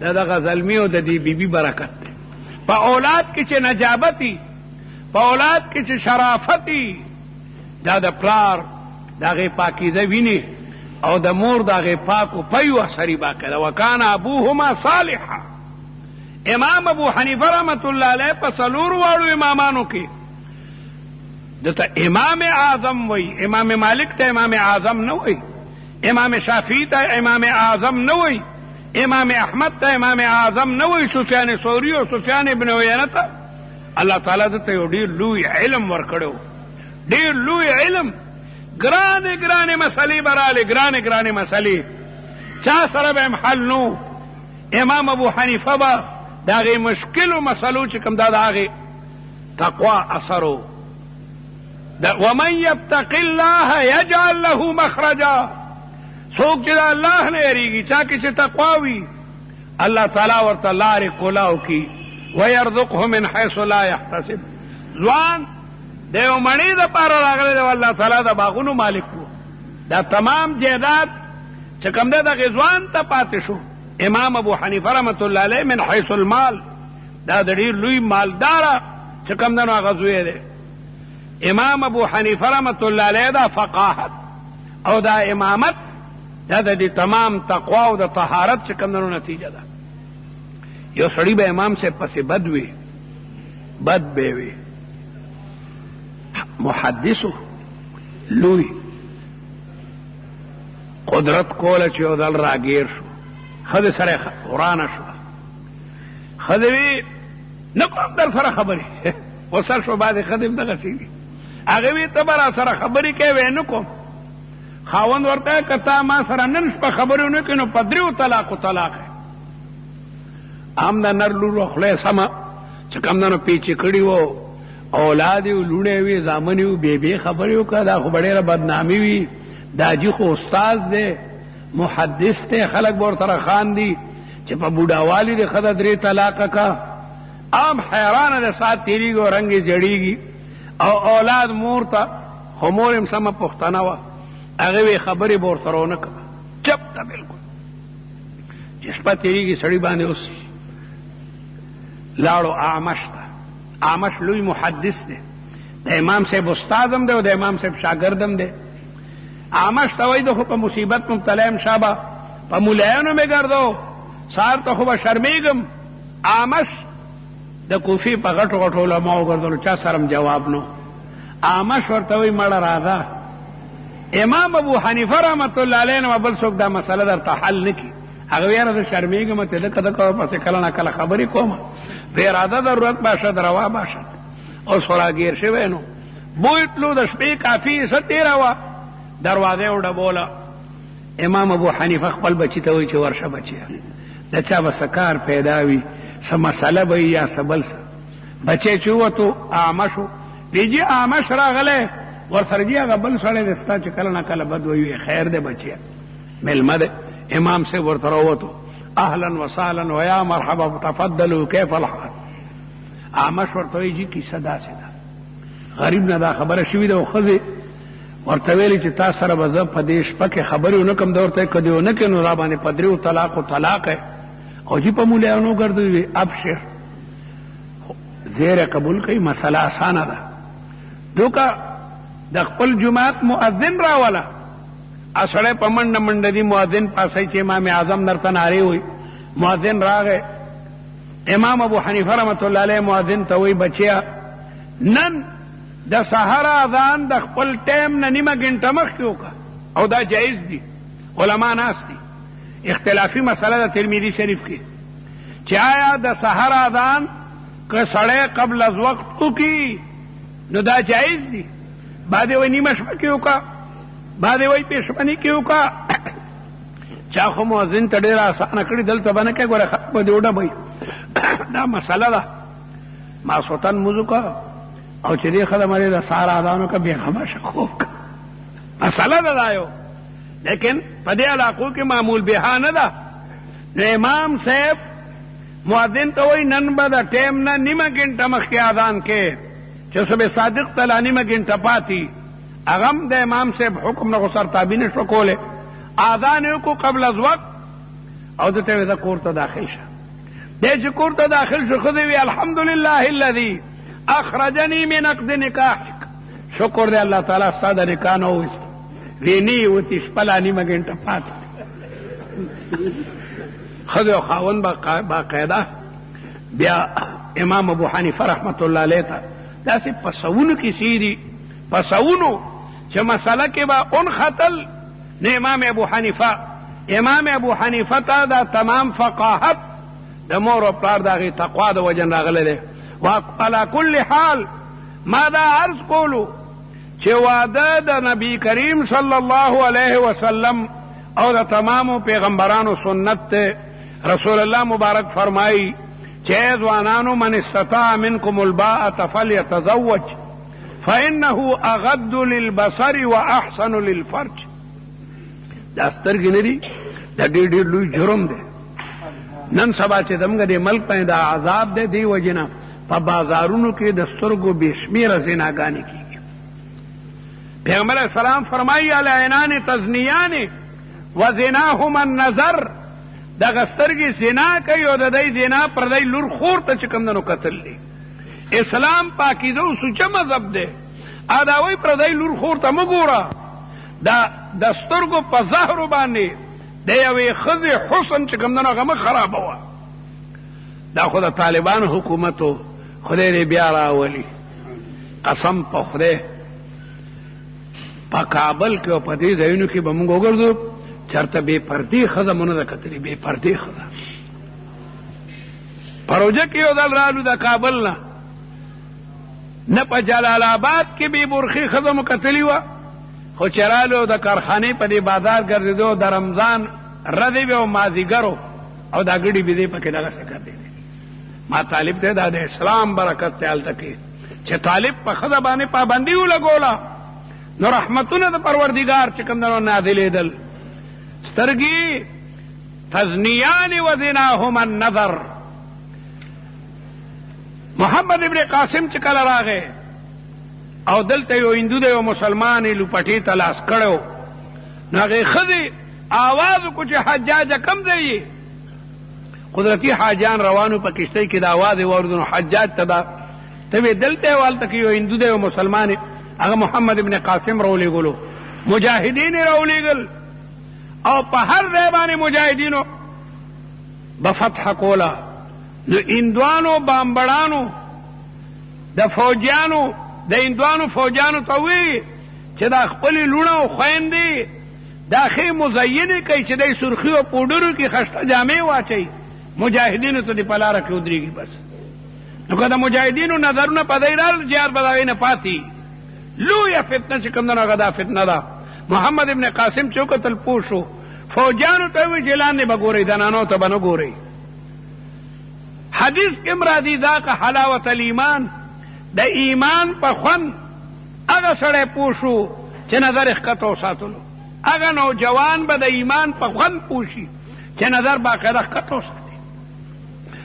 دا دغه زلمی او د دې بیبي برکت دی. په اولاد کې چې نجابتي، په اولاد کې چې شرافتی، دا د پلار دغه پاکیزه ویني او د مور دغه پاکو پیو سری باقی ده. وکان ابوهما صالحا. امام ابو حنیفه رحمت الله علیه په څلور واړو امامانو کې دته امام اعظم وای. امام مالک ته امام اعظم نه وای، امام شافعی ته امام اعظم نه وای، امام احمد ته امام اعظم نه وای، سفیان ثوری او سفیان ابن عیینه ته الله تعالی ته یو ډیر لوی علم ورکړو، ډیر لوی علم. ګرانې مسلې براله، ګرانې مسلې چا سره به حل نو. امام ابو حنیفه با داغه مشکل مسلو چې کوم دا داغه تقوا اثرو. ومن يتق الله يجعل له مخرجا. څوک چې الله نه یریږي، چا کې چې تقوا وي، الله تعالی ورته لارې کولاو کی ويرزقه من حيث لا يحتسب. ځوان دیو مڼې د پاره راغلی دی، الله تعالی د باغونو مالک وو. دا تمام جیدات چې کوم ده دغه ځوان ته پاتې شو. امام ابو حنیفه رحمت الله علیه من حيث المال، دا د ډېر لوی مالدار چې کوم ده نو هغه زوی دی. امام ابو حنیفه رحمت الله علیه دا فقاهت او دا امامت دا د تمام تقوا او د طهارت چې کوم ده نو نتیجه ده. یو سړی به امام سے پسې بد وي، بد به وي، محدثو لوی قدرت کوله چې ودل راګیر شو، خدای سره قرآن شو، خدای نه کوم در سره خبرې وسر شو بعد خدای دغه سیږي هغه وی ته برا سره خبرې کوي نه کوم. خاوند ورته کته ما سره نن شپه خبرونه کینو پدریو طلاق ام د نر لورو خله سما چې کوم نو پیچې کړي وو، اولاد یو لونه وی زامن یو بیبي خبرو کړه، خو ډېره بدنامي وی. داجی خو استاد دی، محدث ته، خلک ور سره خان دي چې په بوډاوالی د خدای درې طلاق کا. عام حیران ده سات تیریږي او رنگ جړیږي او اولاد مور ته خو مور هم سم پښتنه وا، هغه وی خبرې ور سره نه کړه، چپ ته بالکل. چې شپه تیریږي سړی باندې اوس لاړو اعمش ته. اعمش لوی محدث دی، د امام صاحب استادم دی او د امام صاحب شاګردم دی. اعمش ته وایي خو په مصیبت مبتلا یم، شابه په مولایانو مې ګرځو، سهار ته خو به شرمېږم. اعمش د کوفی په غټو غټو علماو ګرځولو، چا سره جواب نو. اعمش ورته وایي مړه راځه. امام ابو حنیفه رحمت الله علیه نه بل څوک دا مسله درته حل نه کړي. هغه یاره زه شرمېږم ته دغه دغه پسې کله نه کله خبرې کوم، په اراده ضرورت باشد روا باشد. اوس راګیر شوی نو بوی تلو د شپې کافي څه تېره وه، دروازه وډبوله. امام ابو حنیفه خپل بچی ته وایي چې ورشه بچیه، د چا به څه کار پیدا وي، څه مسله به وي یا څه بل څه. بچی چې ووتو اعمشو دیجی اعمش راغلی ورسره جي هغه بل سړی دی ستا چې کله نه کله بد وایي، خیر دی بچیه مېلمه دی. امام صاحب ورته راووتو، اهلا وسهلا ویا مرحبا تفضلوا کیف الحال. اعمش ورته وایي جي کیسه داسې ده، غریب نه دا خبره شوې ده او ښځې ورته ویلي چې تا سره به زه په دې شپه کې خبرې ونه کړم. ده ورته که دې ونه کړې نو را باندې په دریو طلاق او جي په مولیانو ګرځوي. ابشر زیره قبول کوي، مسله اسانه ده. دوکه د خپل جماعت مؤذن راوله، اسړی په منډه منډه دی مؤذن پاسې چې امام اعظم درته نارې وي. مؤذن راغی، امام ابو حنیفه رحمت الله علیه مؤذن ته وایي بچیا نن د سحر اذان د خپل ټیم نه نیمه ګنټه مخکې وکړه، او دا جایز دي. علما ناست دي، اختلافي مسله د ترمذی شریف کې چې آیا د سحر اذان که سړی قبل از وقت وکړي نو دا جایز دي. بعد وایي نیمه شپه کې وکړه، بعد وایي پېشمني کې وکړه. چا خو مؤذن ته ډېره اسانه کړي، دلته به نه کوي، ګوره خلک به دې وډبوي. دا مسله ده. ماسوتن مونځ وکړه او چې دې ښځه مړې د سهار اذان وکړه بیا خاموشه خوب کړه. مسله ده دا یو، لیکن په دې علاقو کې معمول بها نه ده. نو امام صاحب مؤذن ته وایي نن به د ټیم نه نیمه ګنټه مخکې اذان کې، چې صبح صادق ته لا نیمه ګنټه پاتې، هغه هم د امام صاحب حکم نه خو سرتابي نه شو کولی. اذان یې وکړو قبل از وقت او ده ته یې ویل کور ته داخل شه. دی چې کور ته داخل شو ښځې وی الحمدلله الذي اخرجني من عقد نکاحک، شکر دی الله تعالی ستا د نکاح نه وویست. ویني وتی شپه لا نیمه ګنټه پاتې ښځې او خاوند باقاعده. بیا امام ابو حنیفه رحمت الله علیه ته داسې پسونو کیسې دي، پسونو چې مسله کې به اون خطل نه امام ابو حنیفه ته دا تمام فقاهت د مور او پلار د هغې تقوا د وجن راغلی دی. وعلى كل حال ما دا عرض کولو چې واده د نبی کریم صلی الله علیه وسلم او د تمامو پیغمبرانو سنت ته. رسول الله مبارک فرمایي چې ځوانانو من استطاع منکم الباءة فلیتزوج فانه اغض للبصر واحسن للفرج. دا سترګې نه دي، دا ډېر لوی جرم دی. نن سبا چې زموږ د ملک باندې دا عذاب دی، دی وجنه په بازارونو کې د سترګو بې شمېره زناګانې کېږي. پیغمبر اسلام فرمایي العینان تزنیان و زناهما النظر، دغه سترګې زنا کوي او د دې زنا پردی لور خور ته چې کوم دنو قتل دی. اسلام پاکیزه او سوچه مذهب دی. اداوی پردی لور خور ته مګوره، دا د سترګو په زهرو باندې د یوې ښځې حسن چې کوم دنو هغه مه خرابوه. دا خو د طالبانو حکومتو خدای دې بیا راولي. قسم په خدای په کابل کې او په دې ځایونو کې به موږ وګرځو چرته بې پردې ښځه مو نه ده کتلې، بې پردې ښځه. پروژه کې یو ځل رالو د کابل نه په جلال آباد کې بې برخې ښځه مو کتلې وه، خو چې رالو د کارخانې په دې بازار ګرځېدو د رمضان ردې وې او مازدیګرو او دا ګډې بېدې پکې دغسې کتې. ما طالب ته دا د اسلام برکت ته هلته کې چې طالب په ښځه باندې پابندي ولګوله نو رحمتونه د پروردګار چې کوم دنو نازلېدل. سترګې تزنیان و زناهما النظر. محمد ابن قاسم چې کله راغی او دلته یو هندو دی یو مسلمان یې لوپټې ته لاس کړی نو هغې ښځې آواز وکړو چې حجاجه کم ځای قدرتی حاجیان روانو په کشتۍ کې د آواز یې واورېدو نو حجاج ته دا ته وې دلته یې هلته کې یو هندو دی یو مسلمان یې هغه محمد ابن قاسم راولېږلو، مجاهدین یې راولېږل او په هر ځای باندې مجاهدینو به فتح کوله. نو هندوانو بامبړانو د فوجیانو د هندوانو فوجیانو ته وی چې دا خپلې لوڼه او خویندې دا ښې مزینې کوي چې دی سرخي او پوډرو کې خشته جامې واچوي، مجاهدینو ته دې په لاره کې ودرېږي. بس نو که د مجاهدینو نظرونه په دی رال جهاد به د هغې نه پاتې. لویه فتنه چې کوم ده نو هغه دا فتنه ده. محمد ابن قاسم چې وکتل پوه شو، فوجیانو ته وی چې لاندې به ګورئ، دنانو ته به نه ګورئ. حدیث کې هم راځي ذاک حلاوت الایمان، د ایمان په خوند هغه سړی پوه شو چې نظر یې ښکته وساتلو. هغه نوجوان به د ایمان په خوند پوه شي چې نظر باقاعده ښکته وساتي.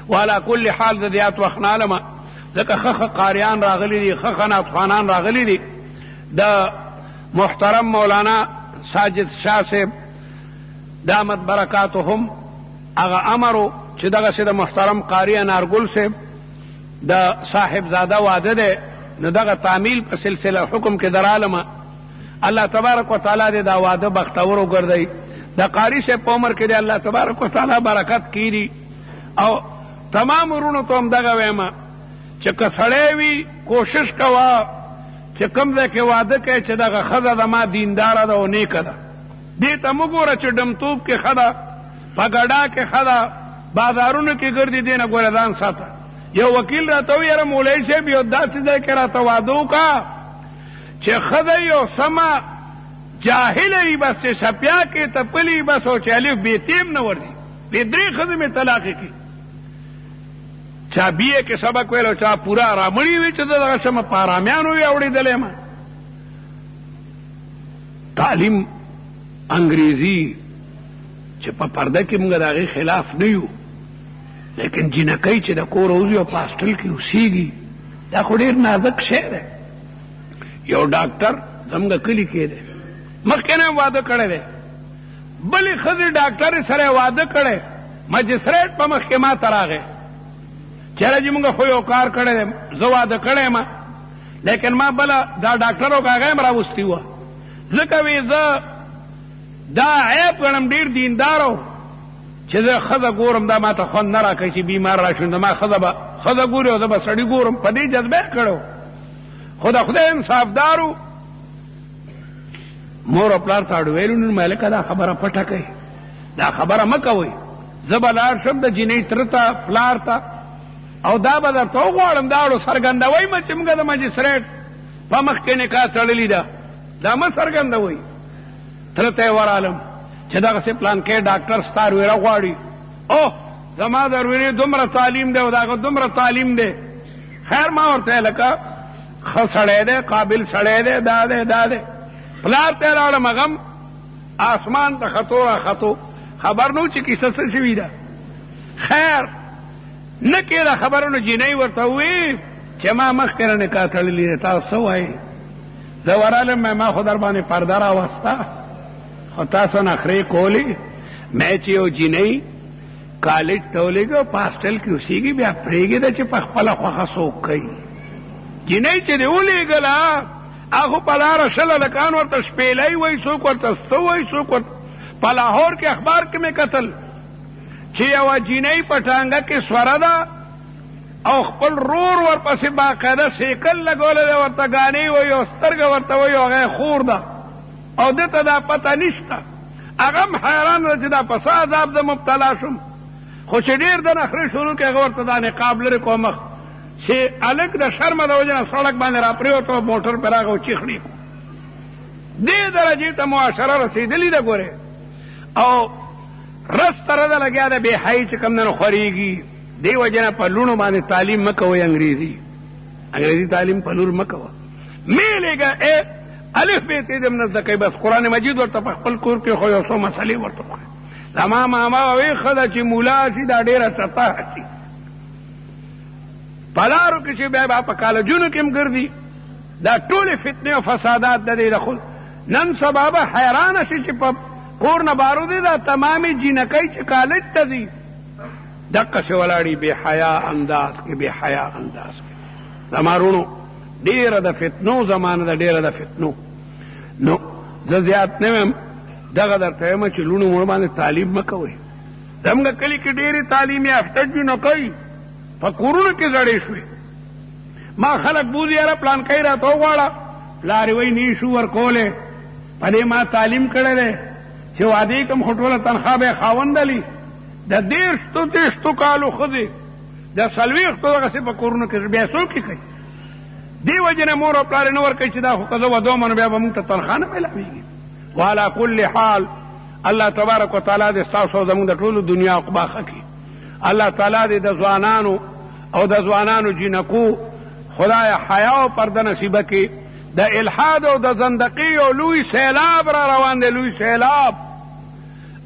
وعلى كل حال د دې وخت نه علمه ځکه ښه قاریان راغلي دي، ښه نعتخوانان راغلي دي. د محترم مولانا ساجد شاه صاحب دامت برکاتهم هغه امرو چې دغسې د محترم قاری انارګل صاحب د صاحبزاده واده دی نو دغه تعمیل په سلسله حکم کې درالمه. الله تبارک وتعالی دې دا واده بختور وګرځوي. د قاری صاحب په عمر کې دې الله تبارک وتعالی برکت کړي. او تمام ورونو ته هم دغه وایم چې که سړی وي کوشش کوه چې کوم ځای کې واده کوي چې دغه ښځه زما دینداره ده او نیکه ده. دې ته مه ګوره چې ډمتوب کې ښه ده، په ګډا کې ښه ده، بازارونو کې ګرځي، دې نه ګوره ځان ساته. یو وکیل راته وویل یاره مولوي صاحب یو داسې ځای کې راته واده وکړه چې ښځه یو سمه جاهله وي، بس چې سپیا کې تپلي بس او چې الف بېتیم نه ورځي. دې درې ښځې مې طلاقې کړي، چا بیه کې سبق ویل او چا پورا رامړي وي چې دغه شمه په ارامیانو وي اورېدلی ما. تعلیم انګریزي چې په پرده کې موږ د هغې خلاف نه یو، لیکن جنکۍ چې د کور وځي او په هاسټل کې اوسېږي دا خو ډېر نازک شی دی. یو ډاکټر زموږ کلي کې دی، مخکې نه واده کړی دی، بلې ښځې ډاکټرې سره واده کړی، مجسټریټ په مخکې ما ته راغی چیرې چې موږ خو یو کار کړی زه واده کړی ما لیکن ما بله دا ډاکټر او هغه هم راوستي وه ځکه وی زه دا عیب ګڼم ډېر دیندار و چې زه ښځه ګورم دا ما ته خوند نه راکوي چې بیمار را شوم ما ښځه ګوري او زه به سړي ګورم په دې جذبه یې کړی خو د خدای انصافدار و مور او پلار ته ویلو نو مالکه دا خبره پټه کوي دا خبره مه کوئ زه به لاړ شم د جینۍ تره ته پلار ته او دا به درته وغواړم دا اړو څرګندوئ مه چې موږ د مجسټریټ په مخ کې نکاح تړلې ده دا مه څرګندوئ تره ته یې ورالم چې دغسې پلانکې ډاکټر ستا رویره غواړي اوه زما د رویرې دومره تعلیم دی او د هغه دومره تعلیم دی خیر ما ورته لکه ښه سړی دی قابل سړی دی دا دی پلار ته یې راوړم هغه آسمان ته ختو را ختو خبر نو چې کیسه څه شوي ده خیر نه کېده خبره نو جینۍ ورته ووی چې ما مخکې نه نکاح تړلې ده تاسو څه وایې زه ورالم ما خو در باندې پرده راوسته خو تاسو نخرې کولې مې چې یو جینۍ کالج ته ولېږه په هاسټل کې اوسېږي بیا پرېږدې چې په خپله خوښه څوک کوي جینۍ چې دې ولېږله هغه په لاره شل هلکان ورته شپېلی وایي څوک ورته څه وایي څوک ورته په لاهور کې اخبار کې مې کتل چې یوه جینۍ په ټانګه کې سوره ده او خپل رور ورپسې باقاعده سیکل لګولی دی ورته ګانې وایي او سترګه ورته وایي او هغه خور ده او ده ته دا پته نشته هغه هم حیران ده چې دا په څه عذاب زه مبتلا شم خو چې ډېر د نخرې شروع کړې هغه ورته دا نقاب لرې کوه مخ چې هلک د شرمه د وجې نه سړک باندې را پرېوته موټر پرې راغی او چیخړي دې درجې ته معاشره رسېدلې ده ګورې او رس تره ده لګیا ده بې حیي چې کوم نه خورېږي دې وجې نه په لوڼو باندې تعلیم مه کوئ انګریزي تعلیم په لور مه کوه مې لېږه الف به ته دې نه زده کوي بس قرآن مجید ورته په خپل کور کې خو یو څو مسلې ورته وښایي زما ماما وایي ښه ده چې مولا شي دا ډېره چطه شي په لارو کې چې بیا په کالجونو کې هم ګرځي دا ټولې فتنې او فسادات د دې د نن سبا به حیرانه شي چې په کور نه بارو دی دا تمامې جینکۍ چې کالج ته ځي دقسې ولاړي بې حیا انداز کې بې حیا انداز کې زما وروڼو ډېره د فتنو زمانه ده ډېره د فتنو نو زه زیات نه ویم دغه درته وایم چې لوڼو مړو باندې تعلیم مه کوئ زموږ کلي کې ډېرې تعلیم یافته جینکۍ په کورونو کې زړې شوې ما خلک بوځي یاره پلانکۍ راته وغواړه پلار یې وایي نه شو ورکولی په دې ما تعلیم کړی دی چې واده یې کوم خو ټوله تنخوا به یې خاوندلي د 30 کالو ښځې د 40 دغسې په کورونو کې بیا څوک یې کوي دې وجې نه مور او پلار یې نه ورکوي چې دا خو که زه ودومه نو بیا به مونږ ته تنخوا نه میلاوېږي وعلى كل حال الله تبارک وتعالی دې ستاسو او زموږ د ټولو دنیا عقبه ښه کړي الله تعالی دې د ځوانانو او د ځوانانو جینکو خدای حیا او پرده نصیبه کړي د الحاد او د زندقي او لوی سیلاب را روان دی لوی سیلاب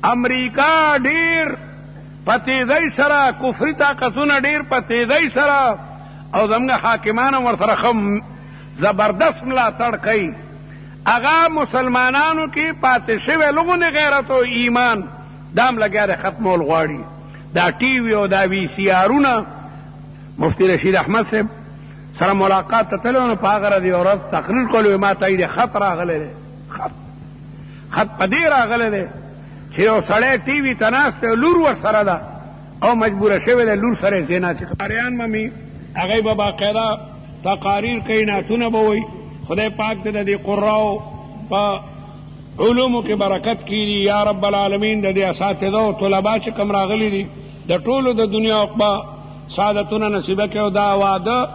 امریکا ډیر په تیزۍ سره کفري طاقتونه ډیر په تیزۍ سره او زموږ حاکمان هم ورسره ښه زبردست ملاتړ کوي هغه مسلمانانو کې پاتې شوی لغونې غیرت او ایمان دا هم لګیا دی ختمول غواړي دا ټي وي او دا وي سي آرونه مفتی رشید احمد صاحب سره ملاقات ته تللی نو په هغه ورځ یو ورځ تقریر کولی ما ته یې خط راغلی دی خط په دې راغلی دی چې یو سړی ټي وي ته ناست دی لور ورسره ده او مجبوره شوی دی لور سره یې زینا چې قاریان ممي هغوی به باقاعده تقاریر کوي نعتونه به وایي خدای پاک ته د دې قراو په علومو کې برکت کړي یا رب العالمین د دې اساتذه او طلبا چې کوم راغلي دي د ټولو د دنیا عقبه سعادتونه نصیبه کړي او دا واده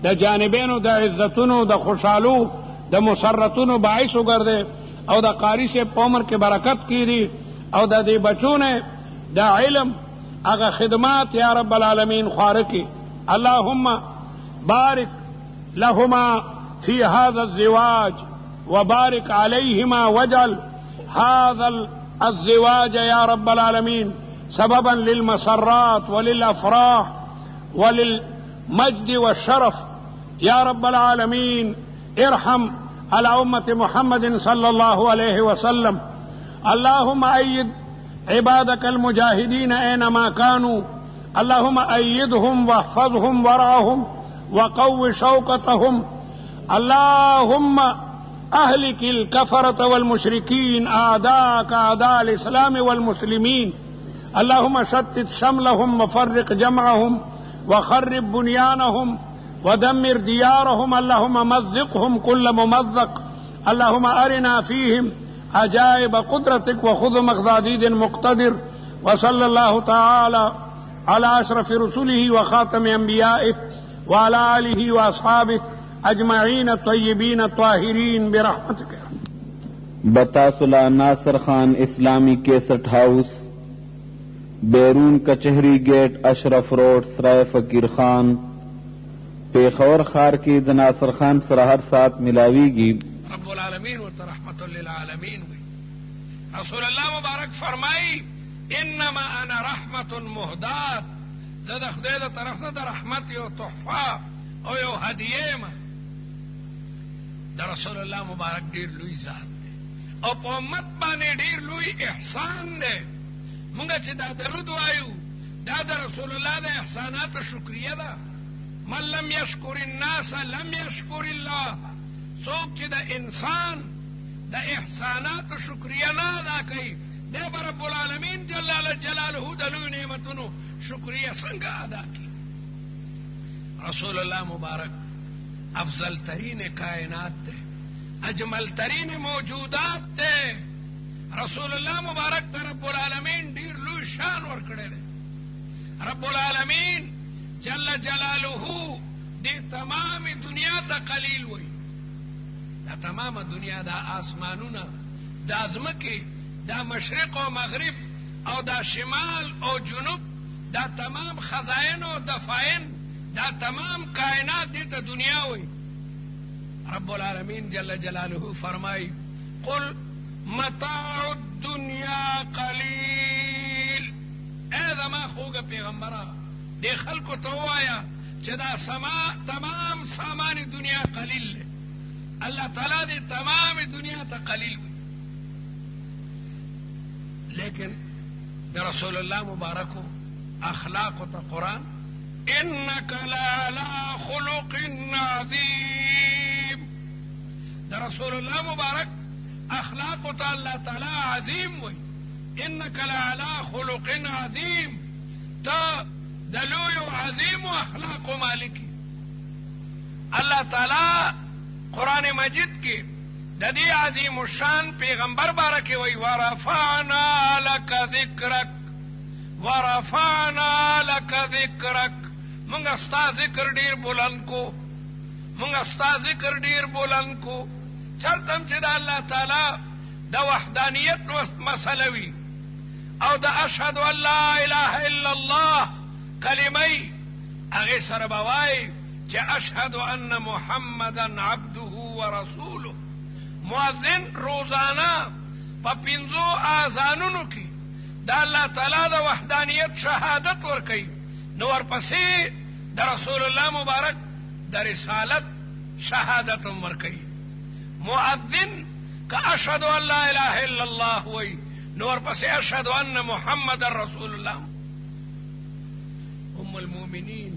د جانبینو د عزتونو د خوشحالو د مسرتونو باعث وګرځي او د قاری صاحب په عمر کې برکت کړي او د دې بچو نه د علم هغه خدمات یا رب العالمین خواره کړي اللهم بارک لهما في هذا الزواج وبارك عليهما واجعل هذا الزواج يا رب العالمين سببا للمسرات وللأفراح وللمجد والشرف يا رب العالمين ارحم على أمة محمد صلى الله عليه وسلم اللهم أيد عبادك المجاهدين أينما كانوا اللهم أيدهم واحفظهم ورعهم وقو شوكتهم. اللهم أهلك الكفرة والمشركين أعداءك أعداء الإسلام والمسلمين. اللهم شتت شملهم وفرق جمعهم وخرب بنيانهم ودمر ديارهم. اللهم مزقهم كل ممزق. اللهم أرنا فيهم عجائب قدرتك وخذ مغداديد مقتدر. وصلى الله تعالى على أشرف رسله وخاتم أنبيائه وعلى آله وأصحابه أجمعين الطيبين الطاهرين برحمتك. बतासुला नासिर खान इस्लामी cassette house, बैरून कचहरी गेट, अशरफ रोड, सराय फकीर खान, पेखौर खार की द नासिर खान सरा हर साथ मिलावीगी. रब्बुल आलमीन व रहमतुल लिल आलमीन हुई. रसूलुल्लाह मुबारक फरमाई इन्नमा अना रहमतुन मुहदात. द खुदे द तरफ न द रहमत यो तोहफा और यो हदिये मा. द रसूलुल्लाह मुबारक ډیر لوی ذات دی او په امت باندې ډیر لوی احسان دی. مونږ چې دا درود وایو دا د رسول الله د احسانات شکریه ده. من لم یشکر الناس لم یشکر الله. څوک چې د انسان د احسانات شکریه نه ادا کوي دی به رب العالمین جل جلاله د لوی نعمتونو شکریه څنګه ادا کوي. رسول الله مبارک افضل ترین کائنات تے، اجمل ترین موجودات تے. رسول اللہ مبارک تا رب العالمین ډیر لوی شان ورکړی دی. رب العالمین جل جلالہ دی تمام دنیا تا قلیل وی. دا تمام دنیا دا آسمانونا دا ازمکی دا مشرق و مغرب او دا شمال او جنوب دا تمام خزائن و دفائن دا تمام کائنات دیتا دنیا ہوئی. رب العالمین جل جلالہ فرمائی قل متاع الدنیا قلیل. اے زما خوگا پیغمبرہ دے خلقو تو آیا چھ دا تمام سامان دنیا قلیل لے. اللہ تعالیٰ دے تمام دنیا تا قلیل ہوئی. لیکن دا رسول اللہ مبارکو اخلاق تا قرآن انک لعلی خلق عظیم. دا رسول اللہ مبارک اخلاق تا اللہ تعالی عظیم ہوئی. انک لعلی خلق عظیم. تا دلوی عظیم و اخلاق و مالکی. اللہ تعالی قرآن مجید کی ددی عظیم الشان پیغمبر بارکی وی ورفعنا لک ذکرک ورفعنا لک ذکرک. منگ استا ذکر ډیر بلند کو. منگ استا ذکر ډیر بلند کو. چرتم چې دا اللہ تعالی دا وحدانیت مسلوی او دا اشهد ان لا اله الا الله کلمه اغه سره بوای چې اشهد ان محمدا عبده ورسوله. مؤذن روزانه په پنځو اذانونو کې دا اللہ تعالی دا وحدانیت شهادت ورکي. نو ورپسې دا رسول الله مبارک دا رسالت شهادت ورکي. مؤذن که اشهد ان لا اله الا الله وی نو ورپسې اشهد ان محمد رسول الله. ام المؤمنین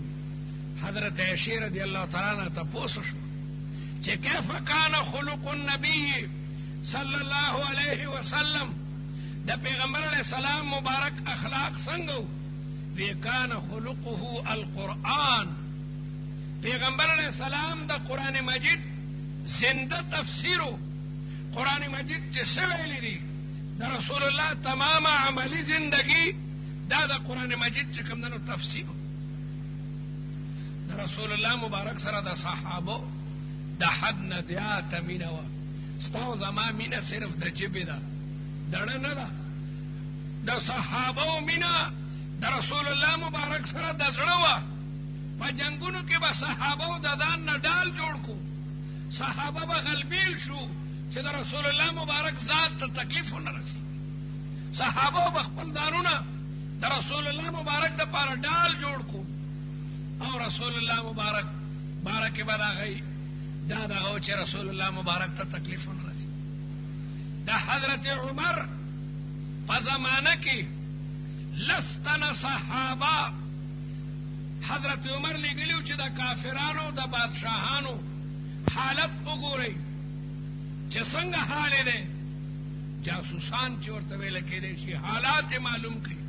حضرت عائشہ رضی اللہ تعالی عنہ تپوس شو چې کیف کان خلق النبی صلی الله علیه وسلم دا پیغمبر علیہ السلام مبارک اخلاق څنګه وی کان خلقه القرآن. پیغمبر علیہ السلام دا قرآن مجید زندہ تفسیرو. قرآن مجید چې څه ویلي دي دا رسول الله تمام عملی زندگی دا قرآن مجید چې کوم دنو تفسیر. دا رسول الله مبارک سره دا صحابه دا حد نه زیاته مینه وه. ستاسو زما مینه صرف د جبې ده دړه نه ده. د صحابه مینه د رسول الله مبارک سره د زړه وه. په جنگونو کې به صحابه د ځان نه ډال جوړ کو. صحابه به غلبیل شو چې د رسول الله مبارک ذات ته تکلیف ونه رسي. صحابه به خپل دارونه د رسول الله مبارک د پاره ډال جوړ کو او رسول الله مبارک بارک به راغی دا دغه چې رسول الله مبارک ته تکلیف ونه رسي. د حضرت عمر په زمانه کې لستن صحابه حضرت عمر لګلیو چې د کافرانو د بادشاهانو حالت وګورئ چې څنګه حال دی. جاسوسان چې ورته ویل کېدی شي حالات یې معلوم کړي.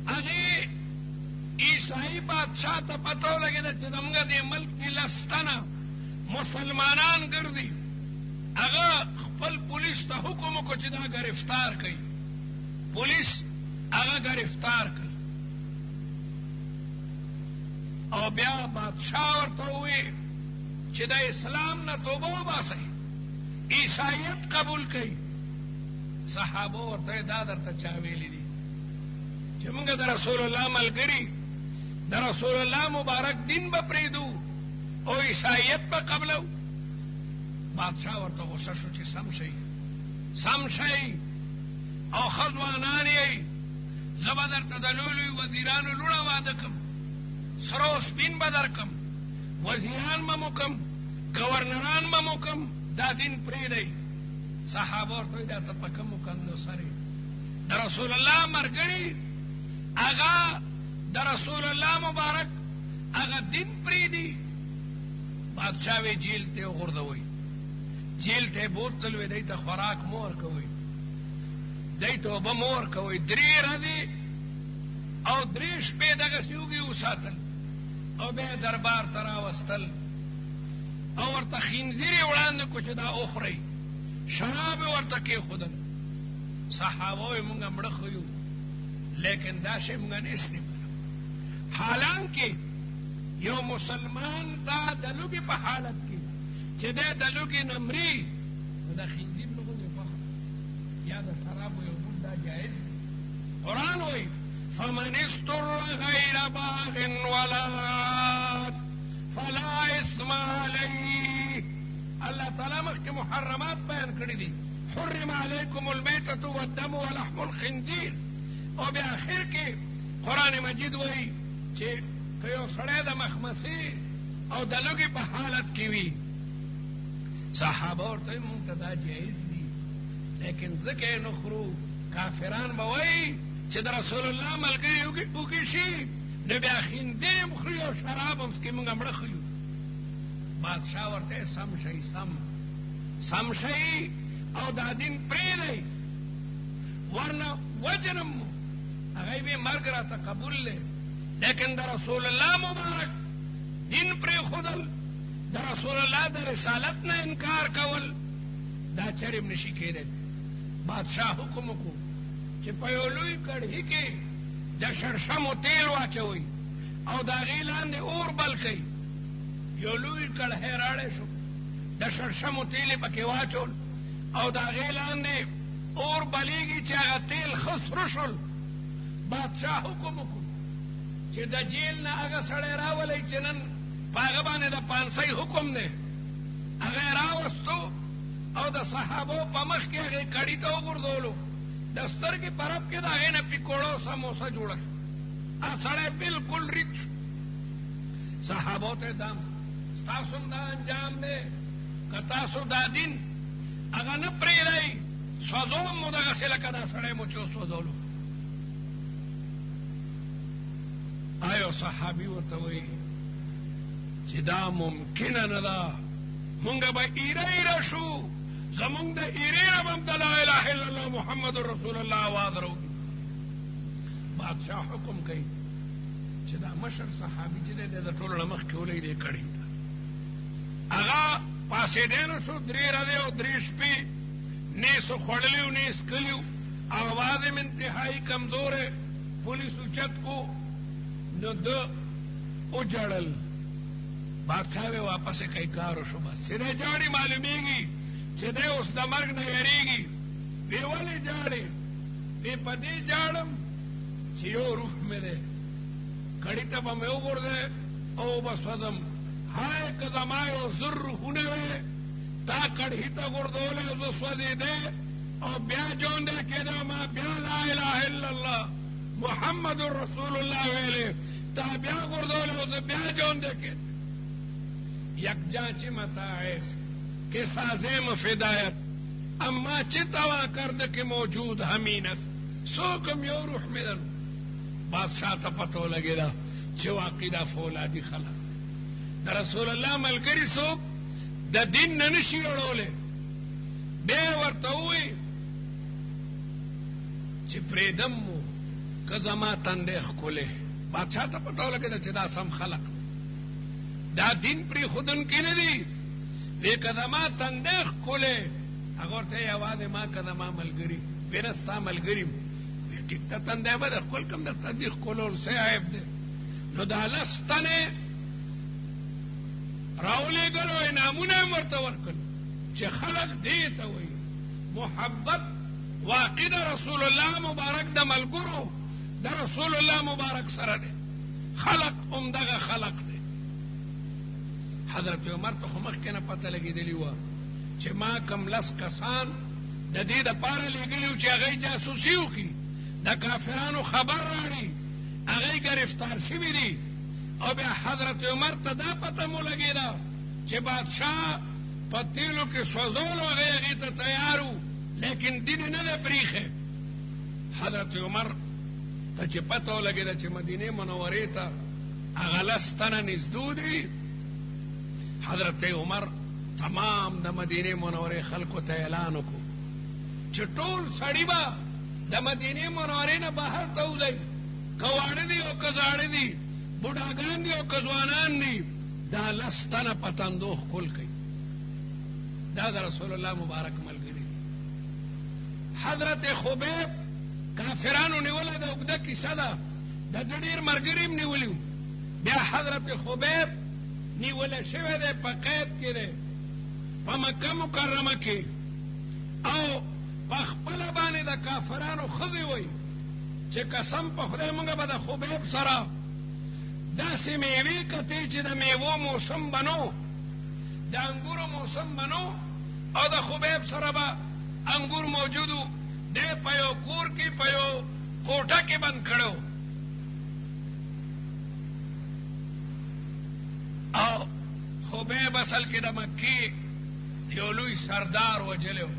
هغې عیسائی بادشاہ ته پته ولګېده چې زموږ دې ملک کې لس تنه مسلمانان ګرځي. هغه خپل پولیس ته حکم وکړو چې دا گرفتار کړي. پولیس هغه گرفتار کړ او بیا بادشاہ ورته وویل چې د اسلام نه توبه وباسئ، عیسایت قبول کړئ. صحابه ورته دا درته چا ویلي دي چې موږ د رسول الله ملګري، د رسول الله مبارک دین به پرېږدو او عیسایت به قبلو. بادشاہ ورته غوسه شو چې سم شئ او ښه ځوانان یئ، زه به درته د لوی وزیرانو لوړه واده کړم، سره او سپین به درکړم، وزیران به مو کړم، گورنران به مو کړم، دا دین پرېږدئ. صحابه ورته وایي دا ته په کومو کندو سره د رسول الله ملګري هغه د رسول الله مبارک هغه دین پرېږدي. بادشاہ وی جیل ته وغورځوئ، جیل ته بوتل وی دی ته خوراک مه ورکوئ، دی ته اوبه مه ورکوئ. 3 ورځې او 3 شپې دغسې وږي وساتل او بیا یې دربار ته راوستل او ورته خنزیر یې وړاندې کړو چې دا وخورئ، شراب یې ورته کېښودل. صحابه وایي مونږ مړه ښه یو لیکن دا شی مونږ نه استعمالوو. حالانکې یو مسلمان دا د لوږې په حالت کې چې دی د لوږې نه مري نو د خنزیر نه غوندې غوښه یا د شرابو یو بل دا جایز دی. قرآن وایي فمن اضطر غیر باغ ولا عاد فلا اثم علیه. الله تعالی مخکې محرمات بیان کړي دي، حرم علیکم المیتة والدم ولحم الخنزیر، او بیا آخر کې قرآن مجید وایي چې که یو سړی د مخمسي او د لوږې په حالت کې وي، صحابه ورته وایي مونږ ته دا جایز دي لیکن ځکه یې نه خورو. کافران به وایي چې د رسول الله ملګري وږي شي نو بیا خنزیر هم خوري او شراب هم څکي، مونږ مړه ښه یو. بادشاہ ورته سم شئ او دا دین پرېږدئ ورنه وجنم مو. هغوی وی مرګ راته قبول دی لیکن د رسول الله مبارک دین پرېښودل، د رسول الله د رسالت نه انکار کول دا چرې هم نشي کېدی. بادشاہ حکم وکړو چې په یو لوی کړهي کې د شړشمو تیل واچوئ او د هغې لاندې اور بل کړئ. یو لوی کړهی راړی شو، د شړشمو تیل یې پکې واچول او د هغې لاندې اور بلیږي چې هغه تیل ښه سره شول. بادشاہ حکم وکړو چې د جیل نه هغه سړی راولئ چې نن په هغه باندې د پانسۍ حکم دی. هغه یې راوستو او د صحابو په مخ کې هغې کړي ته وغورځولو، د سترګې په رپ کې د هغې نه پیکوړه سموسه جوړه شو. هغه سړی بلکل ریت شو. صحابو ته دام ستاسو هم دا انجام دی، که تاسو دا دین هغه نه پرېږدئ سوځوم مو دغسې لکه دا سړی مو چې وسوځولو. آیا صحابي ورته وایي چې دا ممکنه نه ده، مونږ به ایره شو، زمونږ د ایرې نه به هم د لا اله الا الله محمد رسول الله آواز راوځي. بادشاہ حکم کوي چې دا مشر صحابي چې دی د ټولو نه مخکې ولئ دې کړي هغه پاسېدی شو. 3 ورځې او 3 شپې نه یې څه خوړلي و نه یې څکلي و، آواز یې انتهایي کمزوری. پولیس اوچت کو نو ده وجړل. بادشاہ وی واپس یې کوي کار وشو. بس چې دی جاړي معلومیږي چې دی اوس د مرګ نه یریږي. وی ولې جاړې؟ وی په دې جاړم چې یو روح مې دی، کړي ته به مې وغورځی او وبسودم. های که زما یو زر روحونه وی تا کړهي ته غورځولی زه سوځېدی او بیا ژوندی کېده ما بیا لا اله الا الله محمد رسول الله ویلې، تا بیا غورځولی او زه بیا ژوندی کېده. یکجا چی متاعس که سازیم فدایت اما چی توا کرده که موجود همین است. سوکم یو روح میدن. بادشاہ ته پته ولګېده چې واقعي دا فولادي خلک د رسول الله ملګري څوک د دین نه نشي اړولی. بیا ورته ووایي چې پرېږدم مو که زما تندی ښکلی. بادشاہ ته پته ولګېده چې دا سم خلق دا دین پرېښودونکي نه دي. وی که زما تندی ښکلی هغه ورته یوازې ما که زما ملګري وی نه ستا ملګري م. وی ټیک ته تندی به در ښکل کړم د تندي ښکلول څه عیب دی. نو دا لس تنې راولېږل او انعامونه یې ورته ورکړل چې خلق دې ته وایي محبت واقع د رسول الله مبارک د ملګرو د رسول الله مبارک سره دی. خلق همدغه خلق دی. حضرت عمر ته خو مخکې نه پته لګېدلې وه چې ما کم لس کسان د دې دپاره لېږلي وو چې هغوی جاسوسي وکړي د کافرانو خبر راړي هغوی ګرفتار شوي دي. او بیا حضرت عمر ته دا پته مو لګېده چې بادشاه په تیلو کې سوځولو هغوی ته تیار وو لیکن دین نه دی پریښی. حضرت عمر ته چې پته ولګېده چې مدینې منورې ته هغه لس تنه نږدې دي حضرت عمر تمام د مدینې منورې خلکو ته اعلان وکړو چې ټول سړي به د مدینې منورې نه بهر ته وځئ که واړه دي او که زاړه دي بوډاګان دي او که ځوانان دي دا لس تنه په تندو ښکل کوي. دا د رسول الله مبارک ملګري دي. حضرت خبیب کافرانو نیوله د اوږده کیسه ده د ده ډېر ملګري هم نیولي وو. بیا حضرت خبیب نیوله شوی دی په قید کې دی په مکه مکرمه کې او په خپله باندې د کافرانو ښځې وایي چې قسم په خدای موږ به د خبیب سره داسې میوې کتې چې د میوو موسم به نو د انګورو موسم به نو او د خبیب سره به انګور موجود و. دی په یو کور کې په یو کوټه کې بند کړی او خبیب اصل کې د مکې یو لوی سردار وجلی و.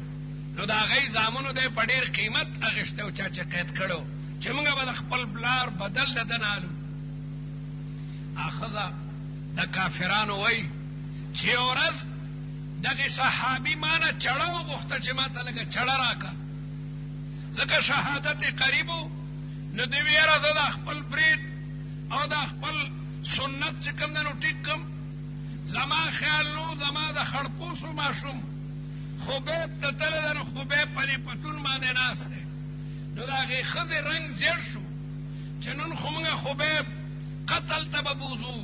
نو د هغوی زامنو دی په ډېر قیمت اخیستی و چا چې قید کړی و چې موږ به د خپل پلار بدل د ده نه الو. ښځه د کافرانو وایي چې یو ورځ دغې صحابي ما نه چړه وغوښته چې ما ته لږه چړه راکړه ځکه شهادت یې قریب و. نو دوی ویې یاره زه دا خپل برید او دا خپل سنت چې کوم دی نو ټیک کړم. زما خیال نو زما د خړپوسو ماشوم خبیب ته تللی ده نو خبیب په دې پتون باندې ناست دی. نو د هغې ښځې رنګ زیړ شو چې نن خو موږ خبیب قتل ته به بوځو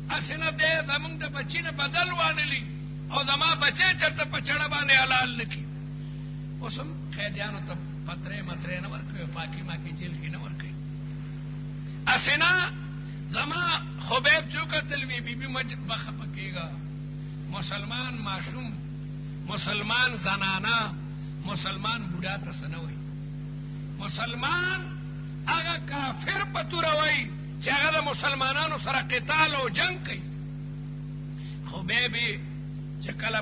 هسې نه دی زموږ د بچي نه بدل وانلي او زما بچی چېرته په چړه باندې حلال نه کړي. اوس هم قیدیانو ته پترې مترې نه ورکوي پاکي ماکي جیل کې نه ورکوي. هسې نه زما خبیب چې وکتل وي بیبي مه خفه کېږه مسلمان ماشوم مسلمان زنانه مسلمان بوډا ته څه نه وایي. مسلمان هغه کافر په توره وایي چې هغه د مسلمانانو سره قتال او جنگ کوي. خبیب یې چې کله